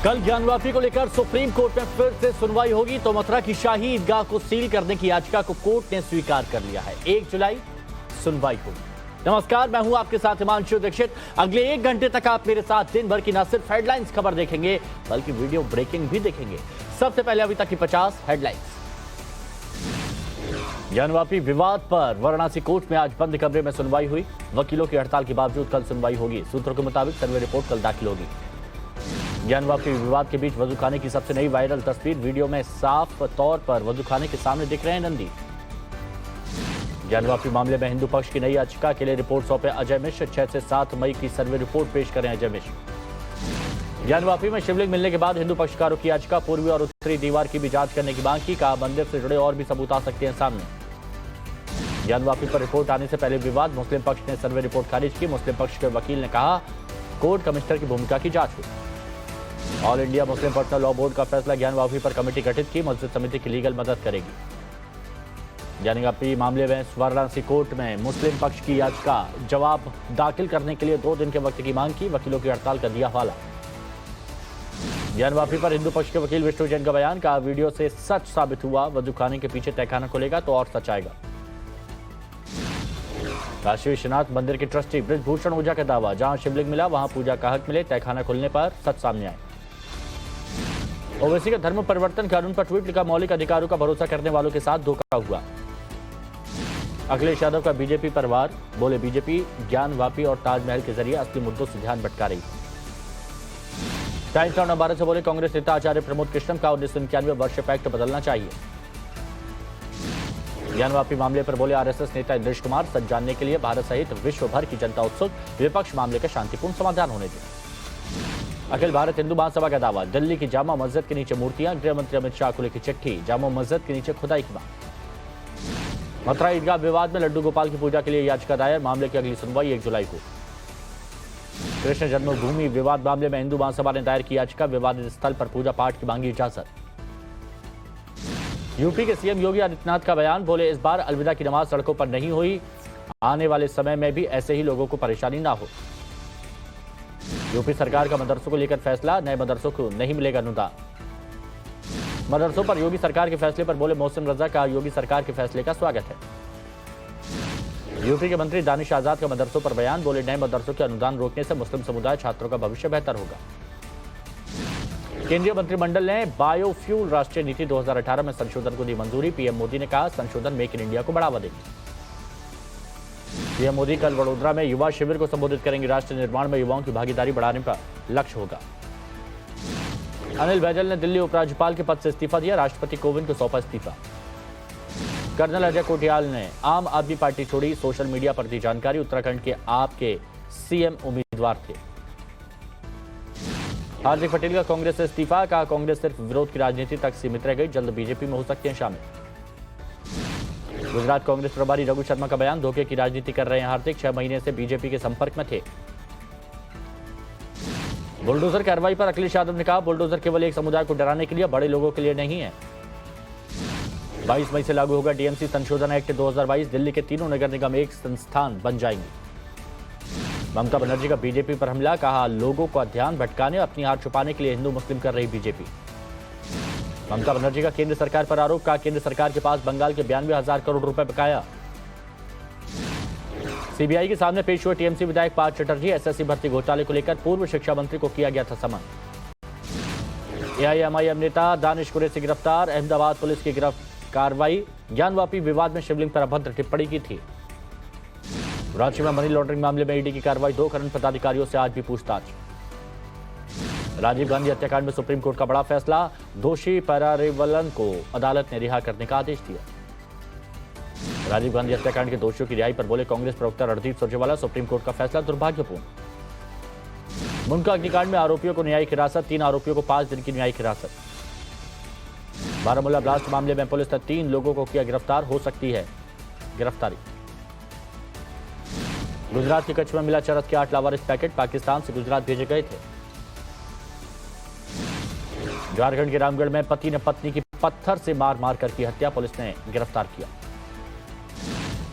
कल ज्ञानवापी को लेकर सुप्रीम कोर्ट में फिर से सुनवाई होगी तो मथुरा की शाही ईदगाह को सील करने की याचिका को कोर्ट ने स्वीकार कर लिया है। 1 जुलाई सुनवाई होगी। नमस्कार, मैं हूं आपके साथ हिमांशु दीक्षित। अगले 1 घंटे तक आप मेरे साथ दिन भर की न सिर्फ हेडलाइंस खबर देखेंगे बल्कि वीडियो ब्रेकिंग भी देखेंगे। सबसे पहले अभी तक की 50 हेडलाइंस। ज्ञानवापी विवाद पर वाराणसी कोर्ट में आज बंद कमरे में सुनवाई हुई। वकीलों की हड़ताल के बावजूद कल सुनवाई होगी। सूत्रों के मुताबिक सर्वे रिपोर्ट कल दाखिल होगी। ज्ञानवापी विवाद के बीच वजूखाने की सबसे नई वायरल तस्वीर। वीडियो में साफ तौर पर वजूखाने के सामने दिख रहे हैं नंदी। ज्ञानवापी मामले में हिंदू पक्ष की नई याचिका के लिए रिपोर्ट सौंपे अजय मिश्र। 6 से 7 मई की सर्वे रिपोर्ट पेश करें अजय मिश्र। ज्ञानवापी में शिवलिंग मिलने के बाद हिंदू पक्षकारों की याचिका। पूर्वी और उत्तरी दीवार की भी जांच करने की मांग की। कहा मंदिर से जुड़े और भी सबूत आ सकते हैं सामने। ज्ञानवापी पर रिपोर्ट आने से पहले विवाद। मुस्लिम पक्ष ने सर्वे रिपोर्ट खारिज की। मुस्लिम पक्ष के वकील ने कहा कोर्ट कमिश्नर की भूमिका की जांच हुई। All India Muslim personal law board का फैसला। ज्ञानवापी पर कमेटी गठित की। मस्जिद समिति की लीगल मदद करेगी। ज्ञानवापी मामले में वाराणसी कोर्ट में मुस्लिम पक्ष की याचिका जवाब दाखिल करने के लिए 2 दिन के वक्त की मांग की। वकीलों की हड़ताल का दिया हवाला। ज्ञानवापी पर हिंदू पक्ष के वकील विष्णु जैन का बयान। कहा वीडियो से सच साबित हुआ। वजूखाने के पीछे तहखाना खुलेगा तो और सच आएगा। काशी विश्वनाथ मंदिर के ट्रस्टी ब्रजभूषण ओझा का दावा। जहां शिवलिंग मिला वहां पूजा का हक मिले। तहखाना खुलने पर सच सामने आए। ओवैसी का धर्म परिवर्तन कानून पर ट्वीट लिखा। मौलिक अधिकारों का भरोसा करने वालों के साथ धोखा हुआ। अखिलेश यादव का बीजेपी पर वार। बोले बीजेपी ज्ञानवापी और ताजमहल के जरिए असली मुद्दों से ध्यान भटका रही। टाइम्स ऑफ नवभारत से बोले कांग्रेस नेता आचार्य प्रमोद कृष्णम का 1991 वर्ष पैक्ट बदलना चाहिए। ज्ञानवापी मामले पर बोले आरएसएस नेता इंद्रेश कुमार। सच जानने के लिए भारत सहित विश्व भर की जनता उत्सुक। विपक्ष मामले का शांतिपूर्ण समाधान होने दे। अखिल भारत हिंदू महासभा का दावा। दिल्ली की जामा मस्जिद के नीचे मूर्तियां। गृह मंत्री अमित शाह को लिखी चिट्ठी। जामा मस्जिद के नीचे खुदाई की मांग। मथुरा ईदगाह विवाद में लड्डू गोपाल की पूजा के लिए याचिका दायर। मामले की अगली सुनवाई 1 जुलाई को। कृष्ण जन्मभूमि विवाद मामले में हिंदू महासभा ने दायर की याचिका। विवादित स्थल पर पूजा पाठ की मांगी इजाजत। यूपी के सीएम योगी आदित्यनाथ का बयान। बोले इस बार अलविदा की नमाज सड़कों पर नहीं हुई। आने वाले समय में भी ऐसे ही लोगों को परेशानी ना हो। यूपी सरकार का मदरसों को लेकर फैसला। नए मदरसों को नहीं मिलेगा अनुदान। मदरसों पर योगी सरकार के फैसले पर बोले मोहसिन रजा। का योगी सरकार के फैसले का स्वागत है। यूपी के मंत्री दानिश आजाद का मदरसों पर बयान। बोले नए मदरसों के अनुदान रोकने से मुस्लिम समुदाय छात्रों का भविष्य बेहतर होगा। केंद्रीय मंत्रिमंडल ने बायोफ्यूल राष्ट्रीय नीति 2018 में संशोधन को दी मंजूरी। पीएम मोदी ने कहा संशोधन मेक इन इंडिया को बढ़ावा देगी। पीएम मोदी कल वडोदरा में युवा शिविर को संबोधित करेंगे। राष्ट्र निर्माण में युवाओं की भागीदारी बढ़ाने पर लक्ष्य होगा। अनिल बैजल ने दिल्ली उपराज्यपाल के पद से इस्तीफा दिया। राष्ट्रपति कोविंद को सौंपा इस्तीफा। कर्नल अजय कोटियाल ने आम आदमी पार्टी छोड़ी। सोशल मीडिया पर दी जानकारी। उत्तराखंड के आप के सीएम उम्मीदवार थे। हार्दिक पटेल का कांग्रेस से इस्तीफा। कहा कांग्रेस सिर्फ विरोध की राजनीति तक सीमित रह गई। जल्द बीजेपी में हो सकते हैं शामिल। गुजरात कांग्रेस प्रभारी रघु शर्मा का बयान। धोखे की राजनीति कर रहे हैं हार्दिक। 6 महीने से बीजेपी के संपर्क में थे। बुलडोजर कार्रवाई पर अखिलेश यादव ने कहा बुलडोजर केवल एक समुदाय को डराने के लिए, बड़े लोगों के लिए नहीं है। 22 मई से लागू होगा डीएमसी संशोधन एक्ट 2022। दिल्ली के तीनों नगर निगम एक संस्थान बन जाएंगे। ममता बनर्जी का बीजेपी पर हमला। कहा लोगों का ध्यान भटकाने, अपनी हार छुपाने के लिए हिंदू मुस्लिम कर रही बीजेपी। ममता बनर्जी का केंद्र सरकार पर आरोप। कहा केंद्र सरकार के पास बंगाल के 92,000 करोड़ रुपए बकाया। सीबीआई के सामने पेश हुए टीएमसी विधायक पार्थ चटर्जी। एसएससी भर्ती घोटाले को लेकर पूर्व शिक्षा मंत्री को किया गया था समन। एआईएमआईएम नेता दानिश कुरैशी गिरफ्तार। अहमदाबाद पुलिस की कार्रवाई। ज्ञानवापी विवाद में शिवलिंग पर अभद्र टिप्पणी की थी। रांची में मनी लॉन्ड्रिंग मामले में ईडी की कार्रवाई। 2 खनन पदाधिकारियों से आज भी पूछताछ। राजीव गांधी हत्याकांड में सुप्रीम कोर्ट का बड़ा फैसला। दोषी पैरारेवलन को अदालत ने रिहा करने का आदेश दिया। राजीव गांधी हत्याकांड के दोषियों की रिहाई पर बोले कांग्रेस प्रवक्ता रणदीप सुरजेवाला। सुप्रीम कोर्ट का फैसला दुर्भाग्यपूर्ण। मुंडका अग्निकांड में आरोपियों को न्यायिक हिरासत। 3 आरोपियों को 5 दिन की न्यायिक हिरासत। बारामूला ब्लास्ट मामले में पुलिस ने 3 लोगों को किया गिरफ्तार। हो सकती है गिरफ्तारी। गुजरात के कच्छ में मिला चरस के 8 लावारिस पैकेट। पाकिस्तान से गुजरात भेजे गए थे। झारखंड के रामगढ़ में पति ने पत्नी की पत्थर से मार मार कर की हत्या। पुलिस ने गिरफ्तार किया।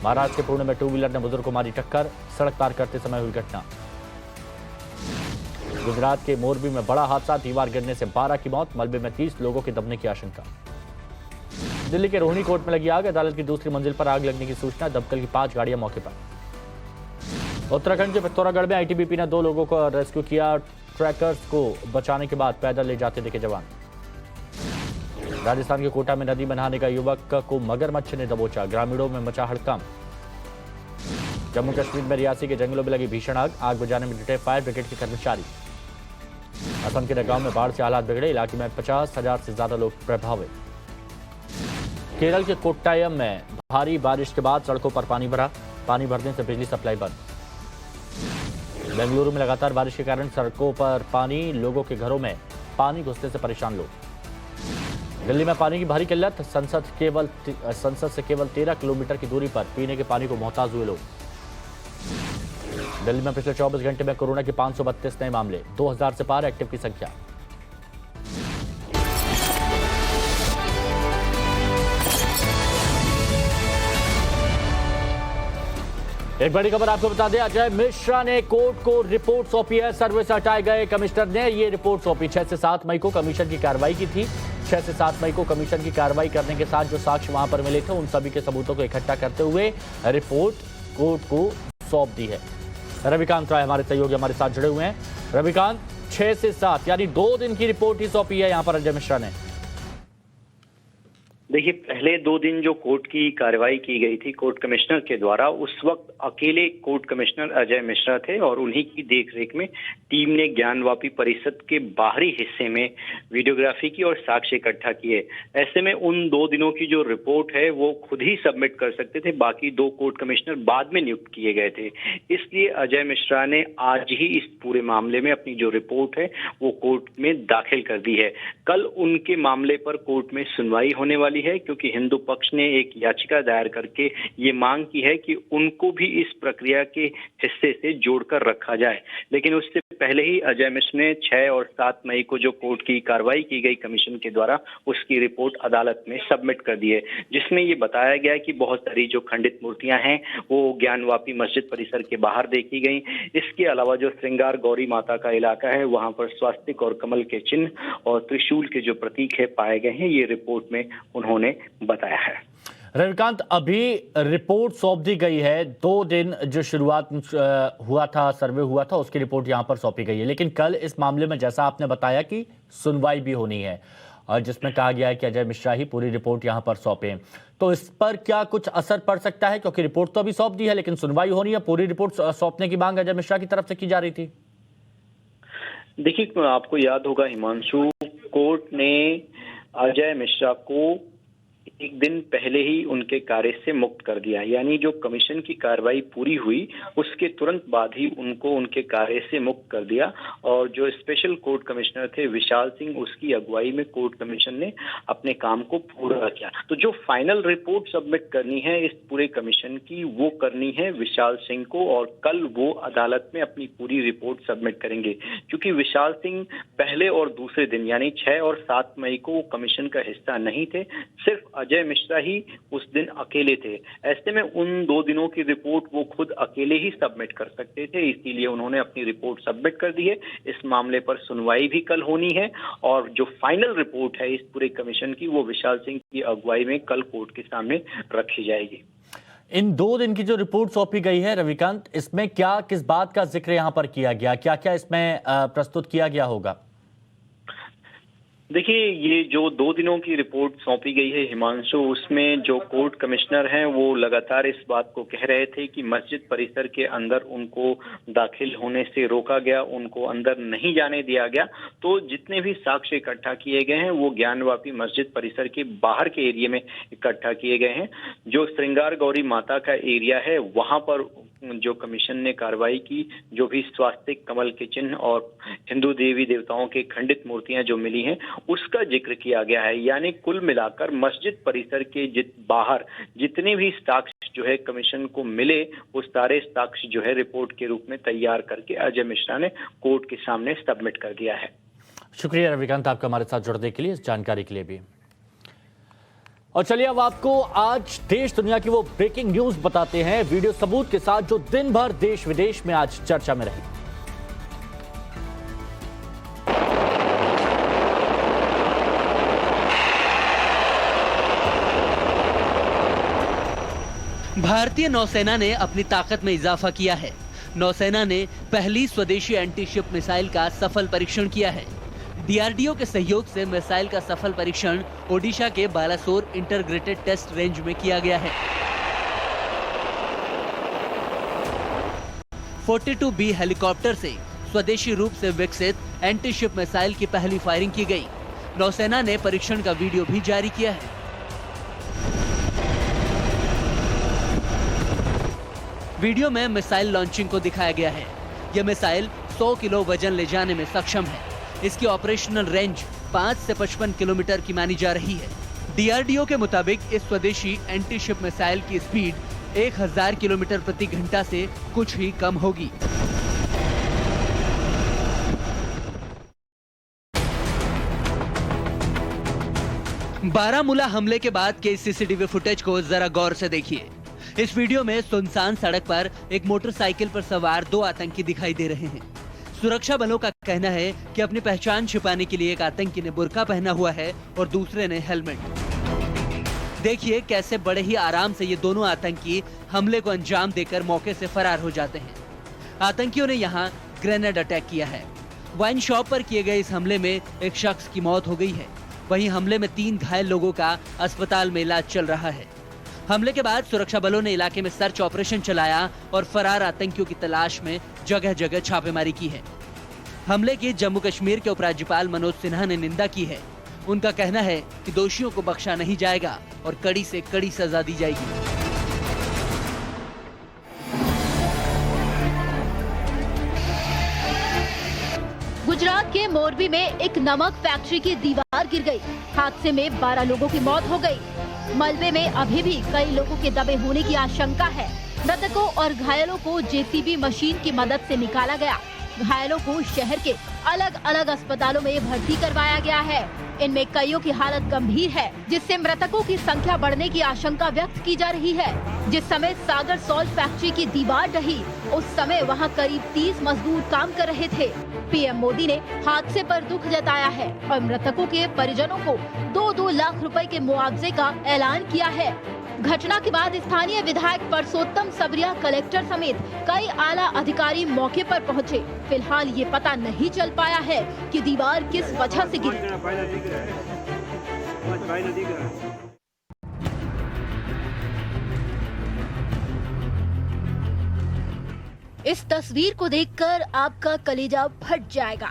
महाराष्ट्र के पुणे में 2 व्हीलर ने बुजुर्ग को मारी टक्कर। सड़क पार करते समय हुई घटना। गुजरात के मोरबी में बड़ा हादसा, दीवार गिरने से 12 की मौत, मलबे में 30 लोगों के दबने की आशंका। दिल्ली के रोहिणी कोर्ट में लगी आग, अदालत की दूसरी मंजिल पर आग लगने की सूचना, दमकल की 5 गाड़ियां मौके पर। उत्तराखंड के पिथौरागढ़ में आईटीबीपी ने 2 लोगों को रेस्क्यू किया, ट्रैकर्स को बचाने के बाद पैदल ले जाते दिखे जवान। राजस्थान के कोटा में नदी में नहाने का युवक को मगरमच्छ ने दबोचा, ग्रामीणों में मचा हड़कंप। जम्मू कश्मीर में रियासी के जंगलों में लगी भीषण आग बुझाने में जुटे फायर ब्रिगेड के कर्मचारी। असम के नगांव में बाढ़ से हालात बिगड़े, इलाके में 50,000 से ज्यादा लोग प्रभावित। केरल के कोट्टायम में भारी बारिश के बाद सड़कों पर पानी भरा, पानी भरने से बिजली सप्लाई बंद। बेंगलुरु में लगातार बारिश के कारण सड़कों पर पानी, लोगों के घरों में पानी घुसने से परेशान लोग। दिल्ली में पानी की भारी किल्लत, संसद से केवल 13 किलोमीटर की दूरी पर पीने के पानी को मोहताज हुए लोग। दिल्ली में पिछले 24 घंटे में कोरोना के 532 नए मामले, 2000 से पार एक्टिव की संख्या। एक बड़ी खबर आपको बता दें, अजय मिश्रा ने कोर्ट को रिपोर्ट सौंपी है। सर्वे से हटाए गए कमिश्नर ने ये रिपोर्ट सौंपी। 6 से 7 मई को कमीशन की कार्रवाई की थी। 6 से 7 मई को कमीशन की कार्रवाई करने के साथ जो साक्ष्य वहां पर मिले थे, उन सभी के सबूतों को इकट्ठा करते हुए रिपोर्ट कोर्ट को सौंप दी है। रविकांत राय हमारे सहयोगी हमारे साथ जुड़े हुए हैं। रविकांत, 6 से 7 यानी 2 दिन की रिपोर्ट ही सौंपी है यहाँ पर अजय मिश्रा ने। देखिए, पहले 2 दिन जो कोर्ट की कार्रवाई की गई थी कोर्ट कमिश्नर के द्वारा, उस वक्त अकेले कोर्ट कमिश्नर अजय मिश्रा थे और उन्हीं की देखरेख में टीम ने ज्ञानवापी परिषद के बाहरी हिस्से में वीडियोग्राफी की और साक्ष्य इकट्ठा किए। ऐसे में उन 2 दिनों की जो रिपोर्ट है वो खुद ही सबमिट कर सकते थे, बाकी 2 कोर्ट कमिश्नर बाद में नियुक्त किए गए थे। इसलिए अजय मिश्रा ने आज ही इस पूरे मामले में अपनी जो रिपोर्ट है वो कोर्ट में दाखिल कर दी है। कल उनके मामले पर कोर्ट में सुनवाई होने वाली है, क्योंकि हिंदू पक्ष ने एक याचिका दायर करके ये मांग की है कि उनको भी इस प्रक्रिया के हिस्से से जोड़कर रखा जाए। लेकिन उससे पहले ही अजय मिश्रा ने 6 और 7 मई को जो कोर्ट की कार्रवाई की गई कमीशन के द्वारा, उसकी रिपोर्ट अदालत में सबमिट कर दी है, जिसमें ये बताया गया कि बहुत सारी जो खंडित मूर्तियां हैं वो ज्ञानवापी मस्जिद परिसर के बाहर देखी गई। इसके अलावा जो श्रृंगार गौरी माता का इलाका है वहां पर स्वास्तिक और कमल के चिन्ह और त्रिशूल के जो प्रतीक है पाए गए हैं, ये रिपोर्ट में उन्होंने बताया है। रविकांत, अभी रिपोर्ट सौंप दी गई है। 2 दिन जो शुरुआत हुआ था, सर्वे हुआ था, उसकी रिपोर्ट यहां पर सौंपी गई है। लेकिन कल इस मामले में जैसा आपने बताया कि सुनवाई भी होनी है और जिसमें कहा गया है कि अजय मिश्रा ही पूरी रिपोर्ट यहां पर सौंपे, तो इस पर क्या कुछ असर पड़ सकता है? क्योंकि रिपोर्ट तो अभी सौंप दी है लेकिन सुनवाई होनी है, पूरी रिपोर्ट सौंपने की मांग अजय मिश्रा की तरफ से की जा रही थी। देखिए, आपको याद होगा हिमांशु, कोर्ट ने अजय मिश्रा को 1 दिन पहले ही उनके कार्य से मुक्त कर दिया। यानी जो कमीशन की कार्रवाई पूरी हुई उसके तुरंत बाद ही उनको उनके कार्य से मुक्त कर दिया और जो स्पेशल कोर्ट कमिश्नर थे विशाल सिंह, उसकी अगुवाई में कोर्ट कमीशन ने अपने काम को पूरा किया। तो जो फाइनल रिपोर्ट सबमिट करनी है इस पूरे कमीशन की, वो करनी है विशाल सिंह को और कल वो अदालत में अपनी पूरी रिपोर्ट सबमिट करेंगे। क्योंकि विशाल सिंह पहले और दूसरे दिन यानी 6 और 7 मई को कमीशन का हिस्सा नहीं थे, सिर्फ अजय मिश्रा ही उस दिन अकेले थे। ऐसे में उन 2 दिनों की रिपोर्ट वो खुद अकेले ही सबमिट कर सकते थे, इसीलिए उन्होंने अपनी रिपोर्ट सबमिट कर दी है। इस मामले पर सुनवाई भी कल होनी है और जो फाइनल रिपोर्ट है इस पूरे कमीशन की, वो विशाल सिंह की अगुवाई में कल कोर्ट के सामने रखी जाएगी। इन 2 दिन की जो रिपोर्ट सौंपी गई है रविकांत, इसमें क्या किस बात का जिक्र यहां पर किया गया, क्या क्या इसमें प्रस्तुत किया गया होगा? देखिए, ये जो 2 दिनों की रिपोर्ट सौंपी गई है हिमांशु, उसमें जो कोर्ट कमिश्नर हैं वो लगातार इस बात को कह रहे थे कि मस्जिद परिसर के अंदर उनको दाखिल होने से रोका गया, उनको अंदर नहीं जाने दिया गया। तो जितने भी साक्ष्य इकट्ठा किए गए हैं वो ज्ञानवापी मस्जिद परिसर के बाहर के एरिया में इकट्ठा किए गए हैं। जो श्रृंगार गौरी माता का एरिया है वहां पर जो कमीशन ने कार्रवाई की, जो भी स्वास्तिक, कमल के चिन्ह और हिंदू देवी देवताओं के खंडित मूर्तियां जो मिली हैं उसका जिक्र किया गया है। यानी कुल मिलाकर मस्जिद परिसर के बाहर जितने भी साक्ष्य जो है कमीशन को मिले, वो सारे साक्ष्य जो है रिपोर्ट के रूप में तैयार करके अजय मिश्रा ने कोर्ट के सामने सबमिट कर दिया है। शुक्रिया रविकांत, आपका हमारे साथ जुड़ने के लिए, इस जानकारी के लिए भी। और चलिए अब आपको आज देश दुनिया की वो ब्रेकिंग न्यूज बताते हैं वीडियो सबूत के साथ, जो दिन भर देश विदेश में आज चर्चा में रही। भारतीय नौसेना ने अपनी ताकत में इजाफा किया है। नौसेना ने पहली स्वदेशी एंटीशिप मिसाइल का सफल परीक्षण किया है। डीआरडीओ के सहयोग से मिसाइल का सफल परीक्षण ओडिशा के बालासोर इंटीग्रेटेड टेस्ट रेंज में किया गया है। 42B हेलीकॉप्टर से स्वदेशी रूप से विकसित एंटीशिप मिसाइल की पहली फायरिंग की गई। नौसेना ने परीक्षण का वीडियो भी जारी किया है। वीडियो में मिसाइल लॉन्चिंग को दिखाया गया है। यह मिसाइल 100 किलो वजन ले जाने में सक्षम है। इसकी ऑपरेशनल रेंज 5 से 55 किलोमीटर की मानी जा रही है। डीआरडीओ के मुताबिक इस स्वदेशी एंटीशिप मिसाइल की स्पीड 1000 किलोमीटर प्रति घंटा से कुछ ही कम होगी। बारामूला हमले के बाद के सीसीटीवी फुटेज को जरा गौर से देखिए। इस वीडियो में सुनसान सड़क पर एक मोटरसाइकिल पर सवार 2 आतंकी दिखाई दे रहे हैं। सुरक्षा बलों का कहना है कि अपनी पहचान छिपाने के लिए एक आतंकी ने बुर्का पहना हुआ है और दूसरे ने हेलमेट। देखिए कैसे बड़े ही आराम से ये दोनों आतंकी हमले को अंजाम देकर मौके से फरार हो जाते हैं। आतंकियों ने यहाँ ग्रेनेड अटैक किया है। वाइन शॉप पर किए गए इस हमले में एक शख्स की मौत हो गई है। वहीं हमले में 3 घायल लोगों का अस्पताल में इलाज चल रहा है। हमले के बाद सुरक्षा बलों ने इलाके में सर्च ऑपरेशन चलाया और फरार आतंकियों की तलाश में जगह जगह छापेमारी की है। हमले की जम्मू कश्मीर के उपराज्यपाल मनोज सिन्हा ने निंदा की है। उनका कहना है कि दोषियों को बख्शा नहीं जाएगा और कड़ी से कड़ी सजा दी जाएगी। गुजरात के मोरबी में एक नमक फैक्ट्री की दीवार गिर गई। हादसे में 12 लोगों की मौत हो गई। मलबे में अभी भी कई लोगों के दबे होने की आशंका है। मृतकों और घायलों को जेसीबी मशीन की मदद से निकाला गया। घायलों को शहर के अलग अलग अस्पतालों में भर्ती करवाया गया है। इनमें कईयों की हालत गंभीर है, जिससे मृतकों की संख्या बढ़ने की आशंका व्यक्त की जा रही है। जिस समय सागर सॉल्ट फैक्ट्री की दीवार ढही, उस समय वहां करीब 30 मजदूर काम कर रहे थे। पीएम मोदी ने हादसे पर दुख जताया है और मृतकों के परिजनों को 2-2 लाख रुपए के मुआवजे का ऐलान किया है। घटना के बाद स्थानीय विधायक परसोत्तम सबरिया, कलेक्टर समेत कई आला अधिकारी मौके पर पहुंचे। फिलहाल ये पता नहीं चल पाया है कि दीवार किस वजह से गिरी। इस तस्वीर को देखकर आपका कलेजा फट जाएगा।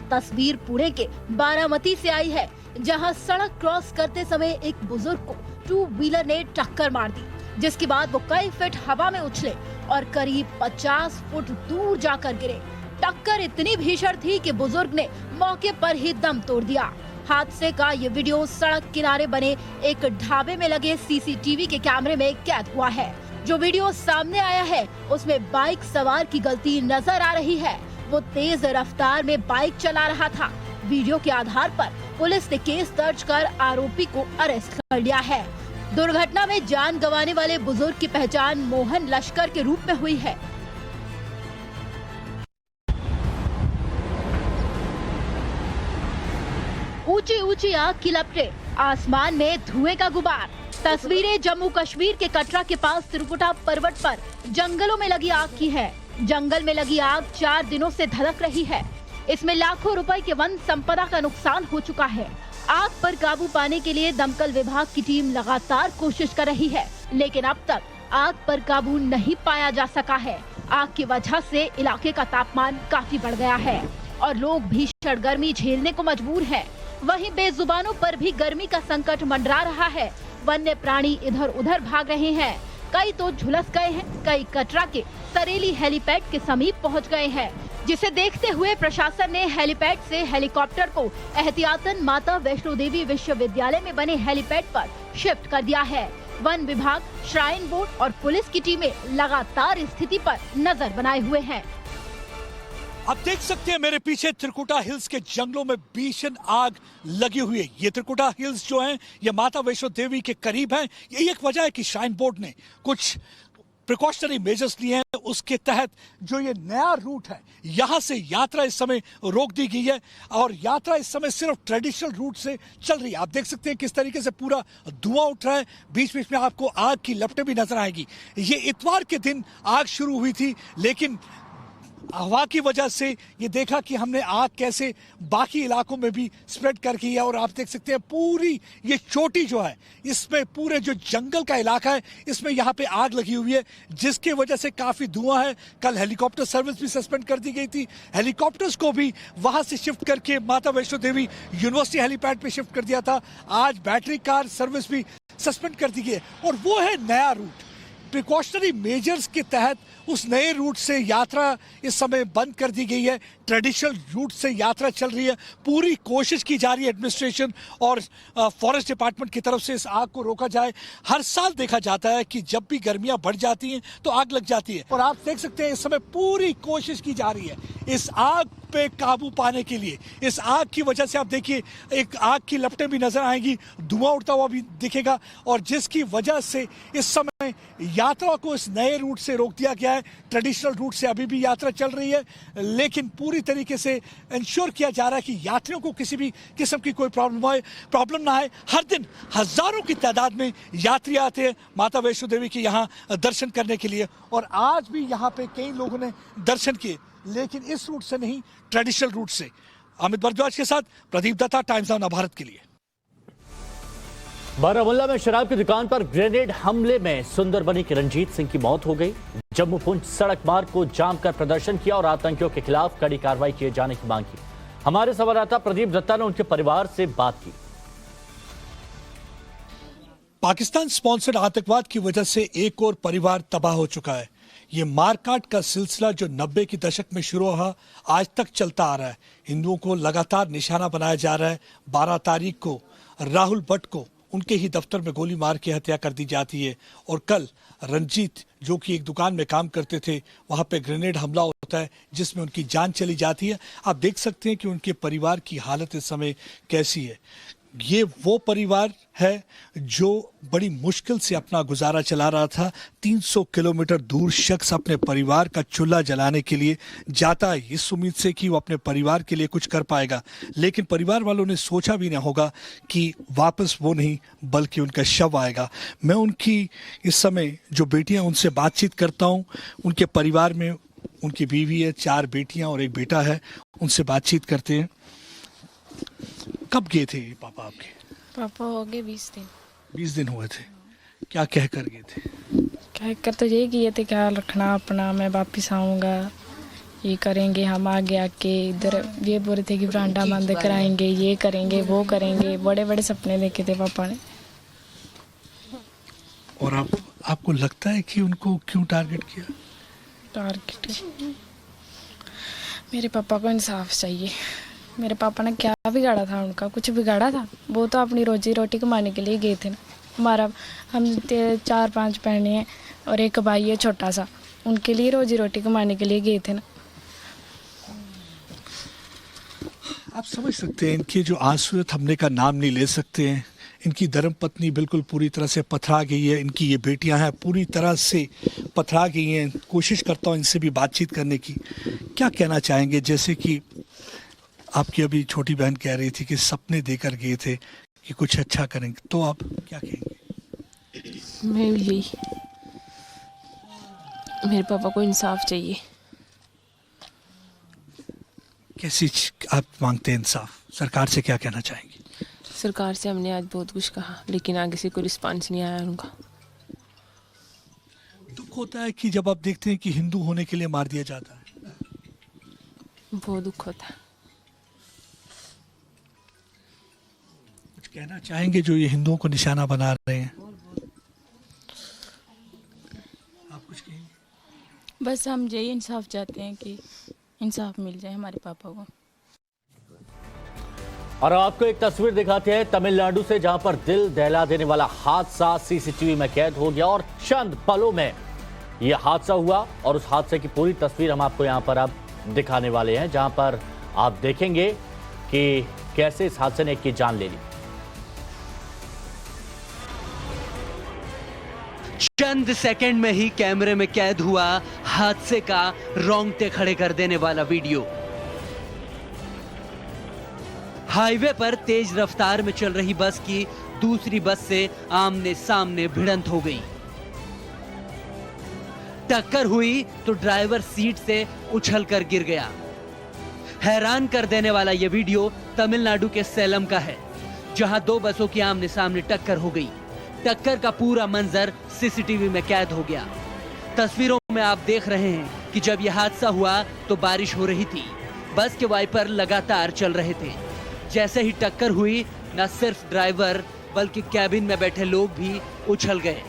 तस्वीर पुणे के बारामती से आई है, जहां सड़क क्रॉस करते समय एक बुजुर्ग को 2 व्हीलर ने टक्कर मार दी, जिसके बाद वो कई फीट हवा में उछले और करीब 50 फुट दूर जाकर गिरे। टक्कर इतनी भीषण थी कि बुजुर्ग ने मौके पर ही दम तोड़ दिया। हादसे का ये वीडियो सड़क किनारे बने एक ढाबे में लगे सीसीटीवी के कैमरे में कैद हुआ है। जो वीडियो सामने आया है उसमें बाइक सवार की गलती नजर आ रही है। वो तेज रफ्तार में बाइक चला रहा था। वीडियो के आधार पर पुलिस ने केस दर्ज कर आरोपी को अरेस्ट कर लिया है। दुर्घटना में जान गंवाने वाले बुजुर्ग की पहचान मोहन लश्कर के रूप में हुई है। ऊंची ऊंची आग की लपटें, आसमान में धुएं का गुबार। तस्वीरें जम्मू कश्मीर के कटरा के पास त्रिकुटा पर्वत पर जंगलों में लगी आग की है। जंगल में लगी आग 4 दिनों से धधक रही है। इसमें लाखों रुपए के वन संपदा का नुकसान हो चुका है। आग पर काबू पाने के लिए दमकल विभाग की टीम लगातार कोशिश कर रही है, लेकिन अब तक आग पर काबू नहीं पाया जा सका है। आग की वजह से इलाके का तापमान काफी बढ़ गया है और लोग भीषण गर्मी झेलने को मजबूर हैं। वहीं बेजुबानों पर भी गर्मी का संकट मंडरा रहा है। वन्य प्राणी इधर उधर भाग रहे हैं। कई तो झुलस गए हैं, कई कटरा के सरेली हेलीपैड के समीप पहुंच गए हैं, जिसे देखते हुए प्रशासन ने हेलीपैड से हेलीकॉप्टर को एहतियातन माता वैष्णो देवी विश्वविद्यालय में बने हेलीपैड पर शिफ्ट कर दिया है। वन विभाग, श्राइन बोर्ड और पुलिस की टीमें लगातार स्थिति पर नजर बनाए हुए हैं। आप देख सकते हैं मेरे पीछे त्रिकुटा हिल्स के जंगलों में भीषण आग लगी हुई है। ये त्रिकुटा हिल्स जो हैं, ये माता वैष्णो देवी के करीब हैं। यही एक वजह है कि श्राइन बोर्ड ने कुछ प्रिकॉशनरी मेजर्स लिए हैं, उसके तहत जो ये नया रूट है यहां से यात्रा इस समय रोक दी गई है और यात्रा इस समय सिर्फ ट्रेडिशनल रूट से चल रही है। आप देख सकते हैं किस तरीके से पूरा धुआं उठ रहा है, बीच बीच में आपको आग की लपटें भी नजर आएगी। ये इतवार के दिन आग शुरू हुई थी, लेकिन हवा की वजह से ये देखा कि हमने आग कैसे बाकी इलाकों में भी स्प्रेड कर गई है। और आप देख सकते हैं पूरी ये चोटी जो है, इसमें पूरे जो जंगल का इलाका है इसमें यहाँ पे आग लगी हुई है, जिसकी वजह से काफी धुआं है। कल हेलीकॉप्टर सर्विस भी सस्पेंड कर दी गई थी, हेलीकॉप्टर्स को भी वहां से शिफ्ट करके माता वैष्णो देवी यूनिवर्सिटी हेलीपैड पे शिफ्ट कर दिया था। आज बैटरी कार सर्विस भी सस्पेंड कर दी गई है और वो है नया रूट। प्रिकॉशनरी मेजर्स के तहत उस नए रूट से यात्रा इस समय बंद कर दी गई है। ट्रेडिशनल रूट से यात्रा चल रही है। पूरी कोशिश की जा रही है एडमिनिस्ट्रेशन और फॉरेस्ट डिपार्टमेंट की तरफ से इस आग को रोका जाए। हर साल देखा जाता है कि जब भी गर्मियां बढ़ जाती हैं तो आग लग जाती है और आप देख सकते हैं इस समय पूरी कोशिश की जा रही है इस आग पे काबू पाने के लिए। इस आग की वजह से आप देखिए एक आग की लपटें भी नजर आएंगी, धुआं उड़ता हुआ भी दिखेगा और जिसकी वजह से इस समय यात्रा को इस नए रूट से रोक दिया गया है। ट्रेडिशनल रूट से अभी भी यात्रा चल रही है, लेकिन पूरी तरीके से इंश्योर किया जा रहा है कि यात्रियों को किसी भी किस्म की कोई प्रॉब्लम ना आए। हर दिन हजारों की तादाद में यात्री आते हैं माता वैष्णो देवी के यहाँ दर्शन करने के लिए और आज भी यहाँ पे कई लोगों ने दर्शन किए, लेकिन इस रूट से नहीं, ट्रेडिशनल रूट से। अमित भारद्वाज के साथ प्रदीप दत्ता, टाइम्स ऑफ भारत के लिए। बारामूला में शराब की दुकान पर ग्रेनेड हमले में सुंदरबनी के रंजीत सिंह की मौत हो गई। जम्मू पुंछ सड़क मार्ग को जाम कर प्रदर्शन किया और आतंकियों के खिलाफ कड़ी कार्रवाई किए जाने की मांग की। हमारे संवाददाता प्रदीप दत्ता ने उनके परिवार से बात की। पाकिस्तान स्पॉन्सर्ड आतंकवाद की वजह से एक और परिवार तबाह हो चुका है। ये मारकाट का सिलसिला जो 90 के दशक में शुरू हुआ आज तक चलता आ रहा है। हिंदुओं को लगातार निशाना बनाया जा रहा है। 12 तारीख को राहुल भट्ट को उनके ही दफ्तर में गोली मार के हत्या कर दी जाती है और कल रंजीत जो कि एक दुकान में काम करते थे वहां पे ग्रेनेड हमला होता है जिसमें उनकी जान चली जाती है। आप देख सकते हैं कि उनके परिवार की हालत इस समय कैसी है। ये वो परिवार है जो बड़ी मुश्किल से अपना गुजारा चला रहा था। 300 किलोमीटर दूर शख्स अपने परिवार का चूल्हा जलाने के लिए जाता है इस उम्मीद से कि वो अपने परिवार के लिए कुछ कर पाएगा, लेकिन परिवार वालों ने सोचा भी ना होगा कि वापस वो नहीं बल्कि उनका शव आएगा। मैं उनकी इस समय जो बेटियां उनसे बातचीत करता हूं, उनके परिवार में उनकी बीवी है, 4 बेटियां और एक बेटा है, उनसे बातचीत करते हैं। कब गए थे पापा आपके? पापा हो गए 20 दिन। 20 दिन हुए थे। क्या कह कर गए थे? कह कर तो यही किए थे, ख्याल रखना अपना, मैं वापिस आऊँगा, ये करेंगे। हम आगे आके इधर ये बोल रहे थे कि बरांडा बंद कराएंगे, ये करेंगे, वो करेंगे। बड़े बड़े सपने देखे थे पापा ने। और आपको लगता है कि उनको क्यों टारगेट किया? टारगेट मेरे पापा को इंसाफ चाहिए। मेरे पापा ने क्या बिगाड़ा था? उनका कुछ बिगाड़ा था? वो तो अपनी रोजी रोटी कमाने के लिए गए थे ना। हमारा हम 4-5 बहनें हैं और एक भाई है छोटा सा, उनके लिए रोजी रोटी कमाने के लिए गए थे ना। आप समझ सकते हैं इनके जो आंसू थमने का नाम नहीं ले सकते हैं। इनकी धर्मपत्नी बिल्कुल पूरी तरह से पथरा गई है। इनकी ये बेटियां हैं पूरी तरह से पथरा गई हैं। कोशिश करता हूं इनसे भी बातचीत करने की। क्या कहना चाहेंगे? जैसे कि आपकी अभी छोटी बहन कह रही थी कि सपने देकर गए थे कि कुछ अच्छा करेंगे, तो आप क्या कहेंगे? मैं यही, मेरे पापा को इंसाफ चाहिए। कैसी आप मांगते हैं इंसाफ? सरकार से क्या कहना चाहेंगे? सरकार से हमने आज बहुत कुछ कहा, लेकिन आगे से कोई रिस्पांस नहीं आया उनका। दुख होता है कि जब आप देखते हैं कि हिंदू होने के लिए मार दिया जाता है। बहुत दुख होता है। कुछ कहना चाहेंगे जो ये हिंदुओं को निशाना बना रहे हैं? आप कुछ कहेंगे? बस हम यही इंसाफ चाहते हैं कि इंसाफ मिल जाए हमारे पापा को। और आपको एक तस्वीर दिखाते हैं तमिलनाडु से, जहां पर दिल दहला देने वाला हादसा सीसीटीवी में कैद हो गया और चंद पलों में यह हादसा हुआ। और उस हादसे की पूरी तस्वीर हम आपको यहां पर अब दिखाने वाले हैं, जहां पर आप देखेंगे कि कैसे इस हादसे ने एक की जान ले ली। चंद सेकंड में ही कैमरे में कैद हुआ हादसे का रोंगटे खड़े कर देने वाला वीडियो। हाईवे पर तेज रफ्तार में चल रही बस की दूसरी बस से आमने सामने भिड़ंत हो गई। टक्कर हुई तो ड्राइवर सीट से उछलकर गिर गया। हैरान कर देने वाला यह वीडियो तमिलनाडु के सेलम का है, जहां दो बसों की आमने सामने टक्कर हो गई। टक्कर का पूरा मंजर सीसीटीवी में कैद हो गया। तस्वीरों में आप देख रहे हैं कि जब यह हादसा हुआ तो बारिश हो रही थी। बस के वाइपर लगातार चल रहे थे। जैसे ही टक्कर हुई, न सिर्फ ड्राइवर बल्कि कैबिन में बैठे लोग भी उछल गए।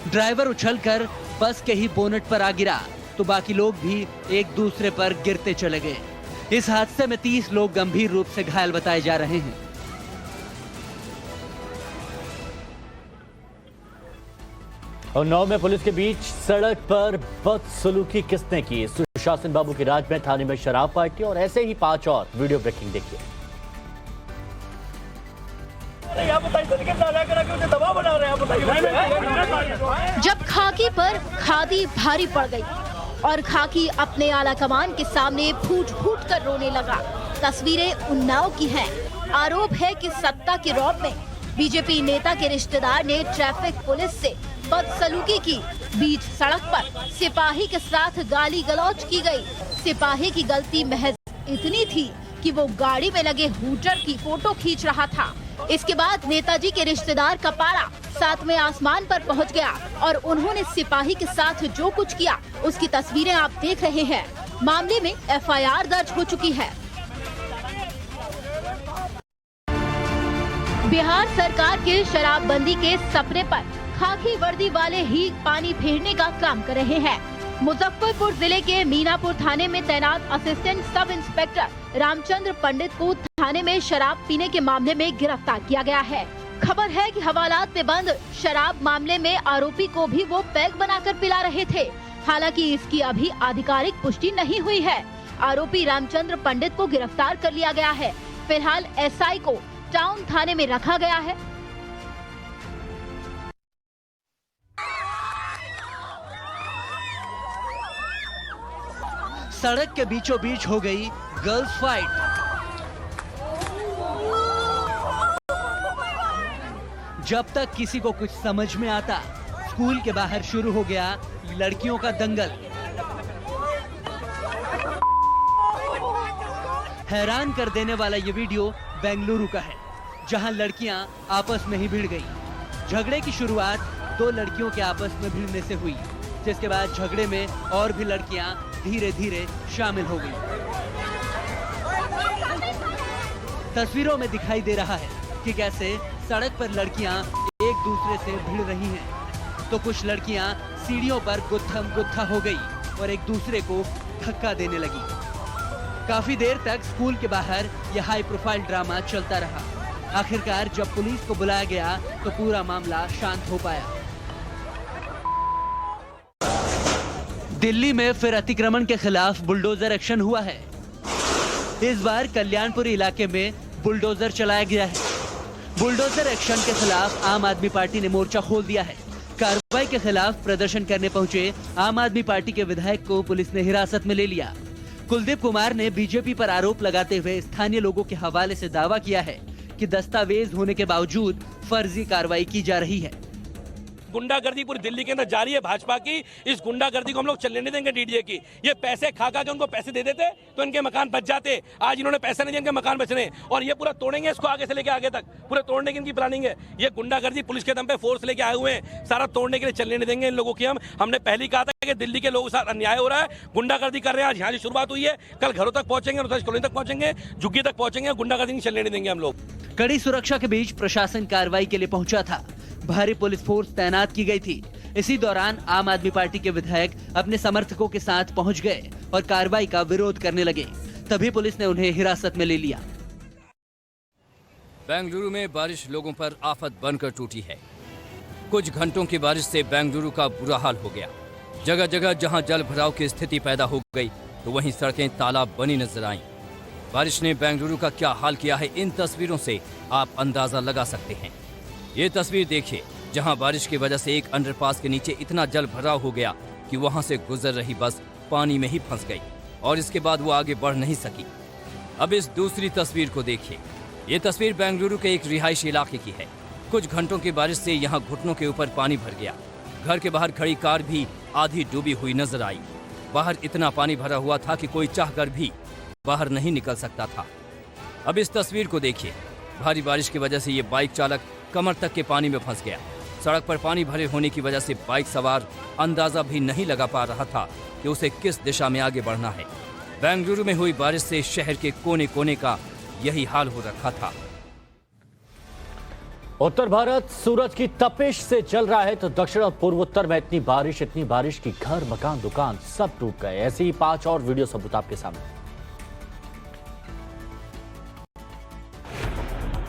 ड्राइवर उछलकर बस के ही बोनट पर आ गिरा तो बाकी लोग भी एक दूसरे पर गिरते चले गए। इस हादसे में 30 लोग गंभीर रूप से घायल बताए जा रहे हैं। और 9 में पुलिस के बीच सड़क पर बदसलूकी किसने की? सुशासन बाबू की राज में थाने में शराब पार्टी और ऐसे ही 5 और। वीडियो ब्रेकिंग देखिए। जब खाकी पर खादी भारी पड़ गई और खाकी अपने आला कमान के सामने फूट फूट कर रोने लगा। तस्वीरें उन्नाव की हैं। आरोप है कि सत्ता के रौब में बीजेपी नेता के रिश्तेदार ने ट्रैफिक पुलिस से बदसलूकी की। बीच सड़क पर सिपाही के साथ गाली गलौज की गई। सिपाही की गलती महज इतनी थी कि वो गाड़ी में लगे हूटर की फोटो खींच रहा था। इसके बाद नेताजी के रिश्तेदार का पारा 7वें आसमान पर पहुंच गया और उन्होंने सिपाही के साथ जो कुछ किया उसकी तस्वीरें आप देख रहे हैं। मामले में एफआईआर दर्ज हो चुकी है। बिहार सरकार के शराबबंदी के सपने पर खाकी वर्दी वाले ही पानी फेरने का काम कर रहे हैं। मुजफ्फरपुर जिले के मीनापुर थाने में तैनात असिस्टेंट सब इंस्पेक्टर रामचंद्र पंडित को थाने में शराब पीने के मामले में गिरफ्तार किया गया है। खबर है कि हवालात में बंद शराब मामले में आरोपी को भी वो पैग बनाकर पिला रहे थे। हालांकि इसकी अभी आधिकारिक पुष्टि नहीं हुई है। आरोपी रामचंद्र पंडित को गिरफ्तार कर लिया गया है। फिलहाल एसआई को टाउन थाने में रखा गया है। सड़क के बीचों बीच हो गई गर्ल्स फाइट। जब तक किसी को कुछ समझ में आता, स्कूल के बाहर शुरू हो गया लड़कियों का दंगल। हैरान कर देने वाला ये वीडियो बेंगलुरु का है, जहां लड़कियां आपस में ही भिड़ गई। झगड़े की शुरुआत 2 लड़कियों के आपस में भिड़ने से हुई, जिसके बाद झगड़े में और भी लड़कियां धीरे धीरे शामिल हो गई। तस्वीरों में दिखाई दे रहा है कि कैसे सड़क पर लड़कियां एक दूसरे से भिड़ रही हैं, तो कुछ लड़कियां सीढ़ियों पर गुत्थम गुत्था हो गई और एक दूसरे को धक्का देने लगी। काफी देर तक स्कूल के बाहर यह हाई प्रोफाइल ड्रामा चलता रहा। आखिरकार जब पुलिस को बुलाया गया तो पूरा मामला शांत हो पाया। दिल्ली में फिर अतिक्रमण के खिलाफ बुलडोजर एक्शन हुआ है। इस बार कल्याणपुरी इलाके में बुलडोजर चलाया गया है। बुलडोजर एक्शन के खिलाफ आम आदमी पार्टी ने मोर्चा खोल दिया है। कार्रवाई के खिलाफ प्रदर्शन करने पहुंचे आम आदमी पार्टी के विधायक को पुलिस ने हिरासत में ले लिया। कुलदीप कुमार ने बीजेपी पर आरोप लगाते हुए स्थानीय लोगों के हवाले से दावा किया है कि दस्तावेज होने के बावजूद फर्जी कार्रवाई की जा रही है। गुंडागर्दी पूरी दिल्ली के अंदर जारी है भाजपा की। इस गुंडागर्दी को हम लोग चलने नहीं देंगे। डीडीए की ये पैसे खा के उनको पैसे दे देते तो इनके मकान बच जाते। आज इन्होंने पैसे नहीं दिए, इनके मकान बच रहे और ये पूरा तोड़ेंगे इसको आगे से लेके आगे तक। पूरे तोड़ने की इनकी प्लानिंग है। ये गुंडागर्दी पुलिस के दम पे फोर्स लेके आए हुए हैं। सारा तोड़ने के लिए चलने नहीं देंगे इन लोगों की। हमने पहले कहा था कि दिल्ली के लोगों के साथ अन्याय हो रहा है, गुंडागर्दी कर रहे हैं। आज यहाँ से शुरुआत हुई है, कल घरों तक पहुंचेंगे, कॉलोनी तक पहुंचेंगे, झुग्गी तक पहुंचेंगे। गुंडागर्दी नहीं चलने नहीं देंगे हम लोग। कड़ी सुरक्षा के बीच प्रशासन कार्रवाई के लिए पहुंचा था। भारी पुलिस फोर्स तैनात की गई थी। इसी दौरान आम आदमी पार्टी के विधायक अपने समर्थकों के साथ पहुंच गए और कार्रवाई का विरोध करने लगे। तभी पुलिस ने उन्हें हिरासत में ले लिया। बेंगलुरु में बारिश लोगों पर आफत बनकर टूटी है। कुछ घंटों की बारिश से बेंगलुरु का बुरा हाल हो गया। जगह जगह जहां जल भराव की स्थिति पैदा हो गई तो वहीं सड़कें तालाब बनी नजर आईं। बारिश ने बेंगलुरु का क्या हाल किया है, इन तस्वीरों से आप अंदाजा लगा सकते हैं। ये तस्वीर देखिए, जहां बारिश की वजह से एक अंडरपास के नीचे इतना जल भराव हो गया कि वहां से गुजर रही बस पानी में ही फंस गई और इसके बाद वो आगे बढ़ नहीं सकी। अब इस दूसरी तस्वीर को देखिए। ये तस्वीर बेंगलुरु के एक रिहायशी इलाके की है। कुछ घंटों की बारिश से यहाँ घुटनों के ऊपर पानी भर गया। घर के बाहर खड़ी कार भी आधी डूबी हुई नजर आई। बाहर इतना पानी भरा हुआ था कि कोई चाहकर भी बाहर नहीं निकल सकता था। अब इस तस्वीर को देखिए। भारी बारिश की वजह से ये बाइक चालक कमर तक के पानी में फंस गया। सड़क पर पानी भरे होने की वजह से बाइक सवार अंदाजा भी नहीं लगा पा रहा था कि उसे किस दिशा में आगे बढ़ना है। बेंगलुरु में हुई बारिश से शहर के कोने कोने का यही हाल हो रखा था। उत्तर भारत सूरज की तपिश से जल रहा है तो दक्षिण और पूर्वोत्तर में इतनी बारिश की घर, मकान, दुकान सब डूब गए। ऐसे ही 5 और वीडियो सबूत आपके सामने।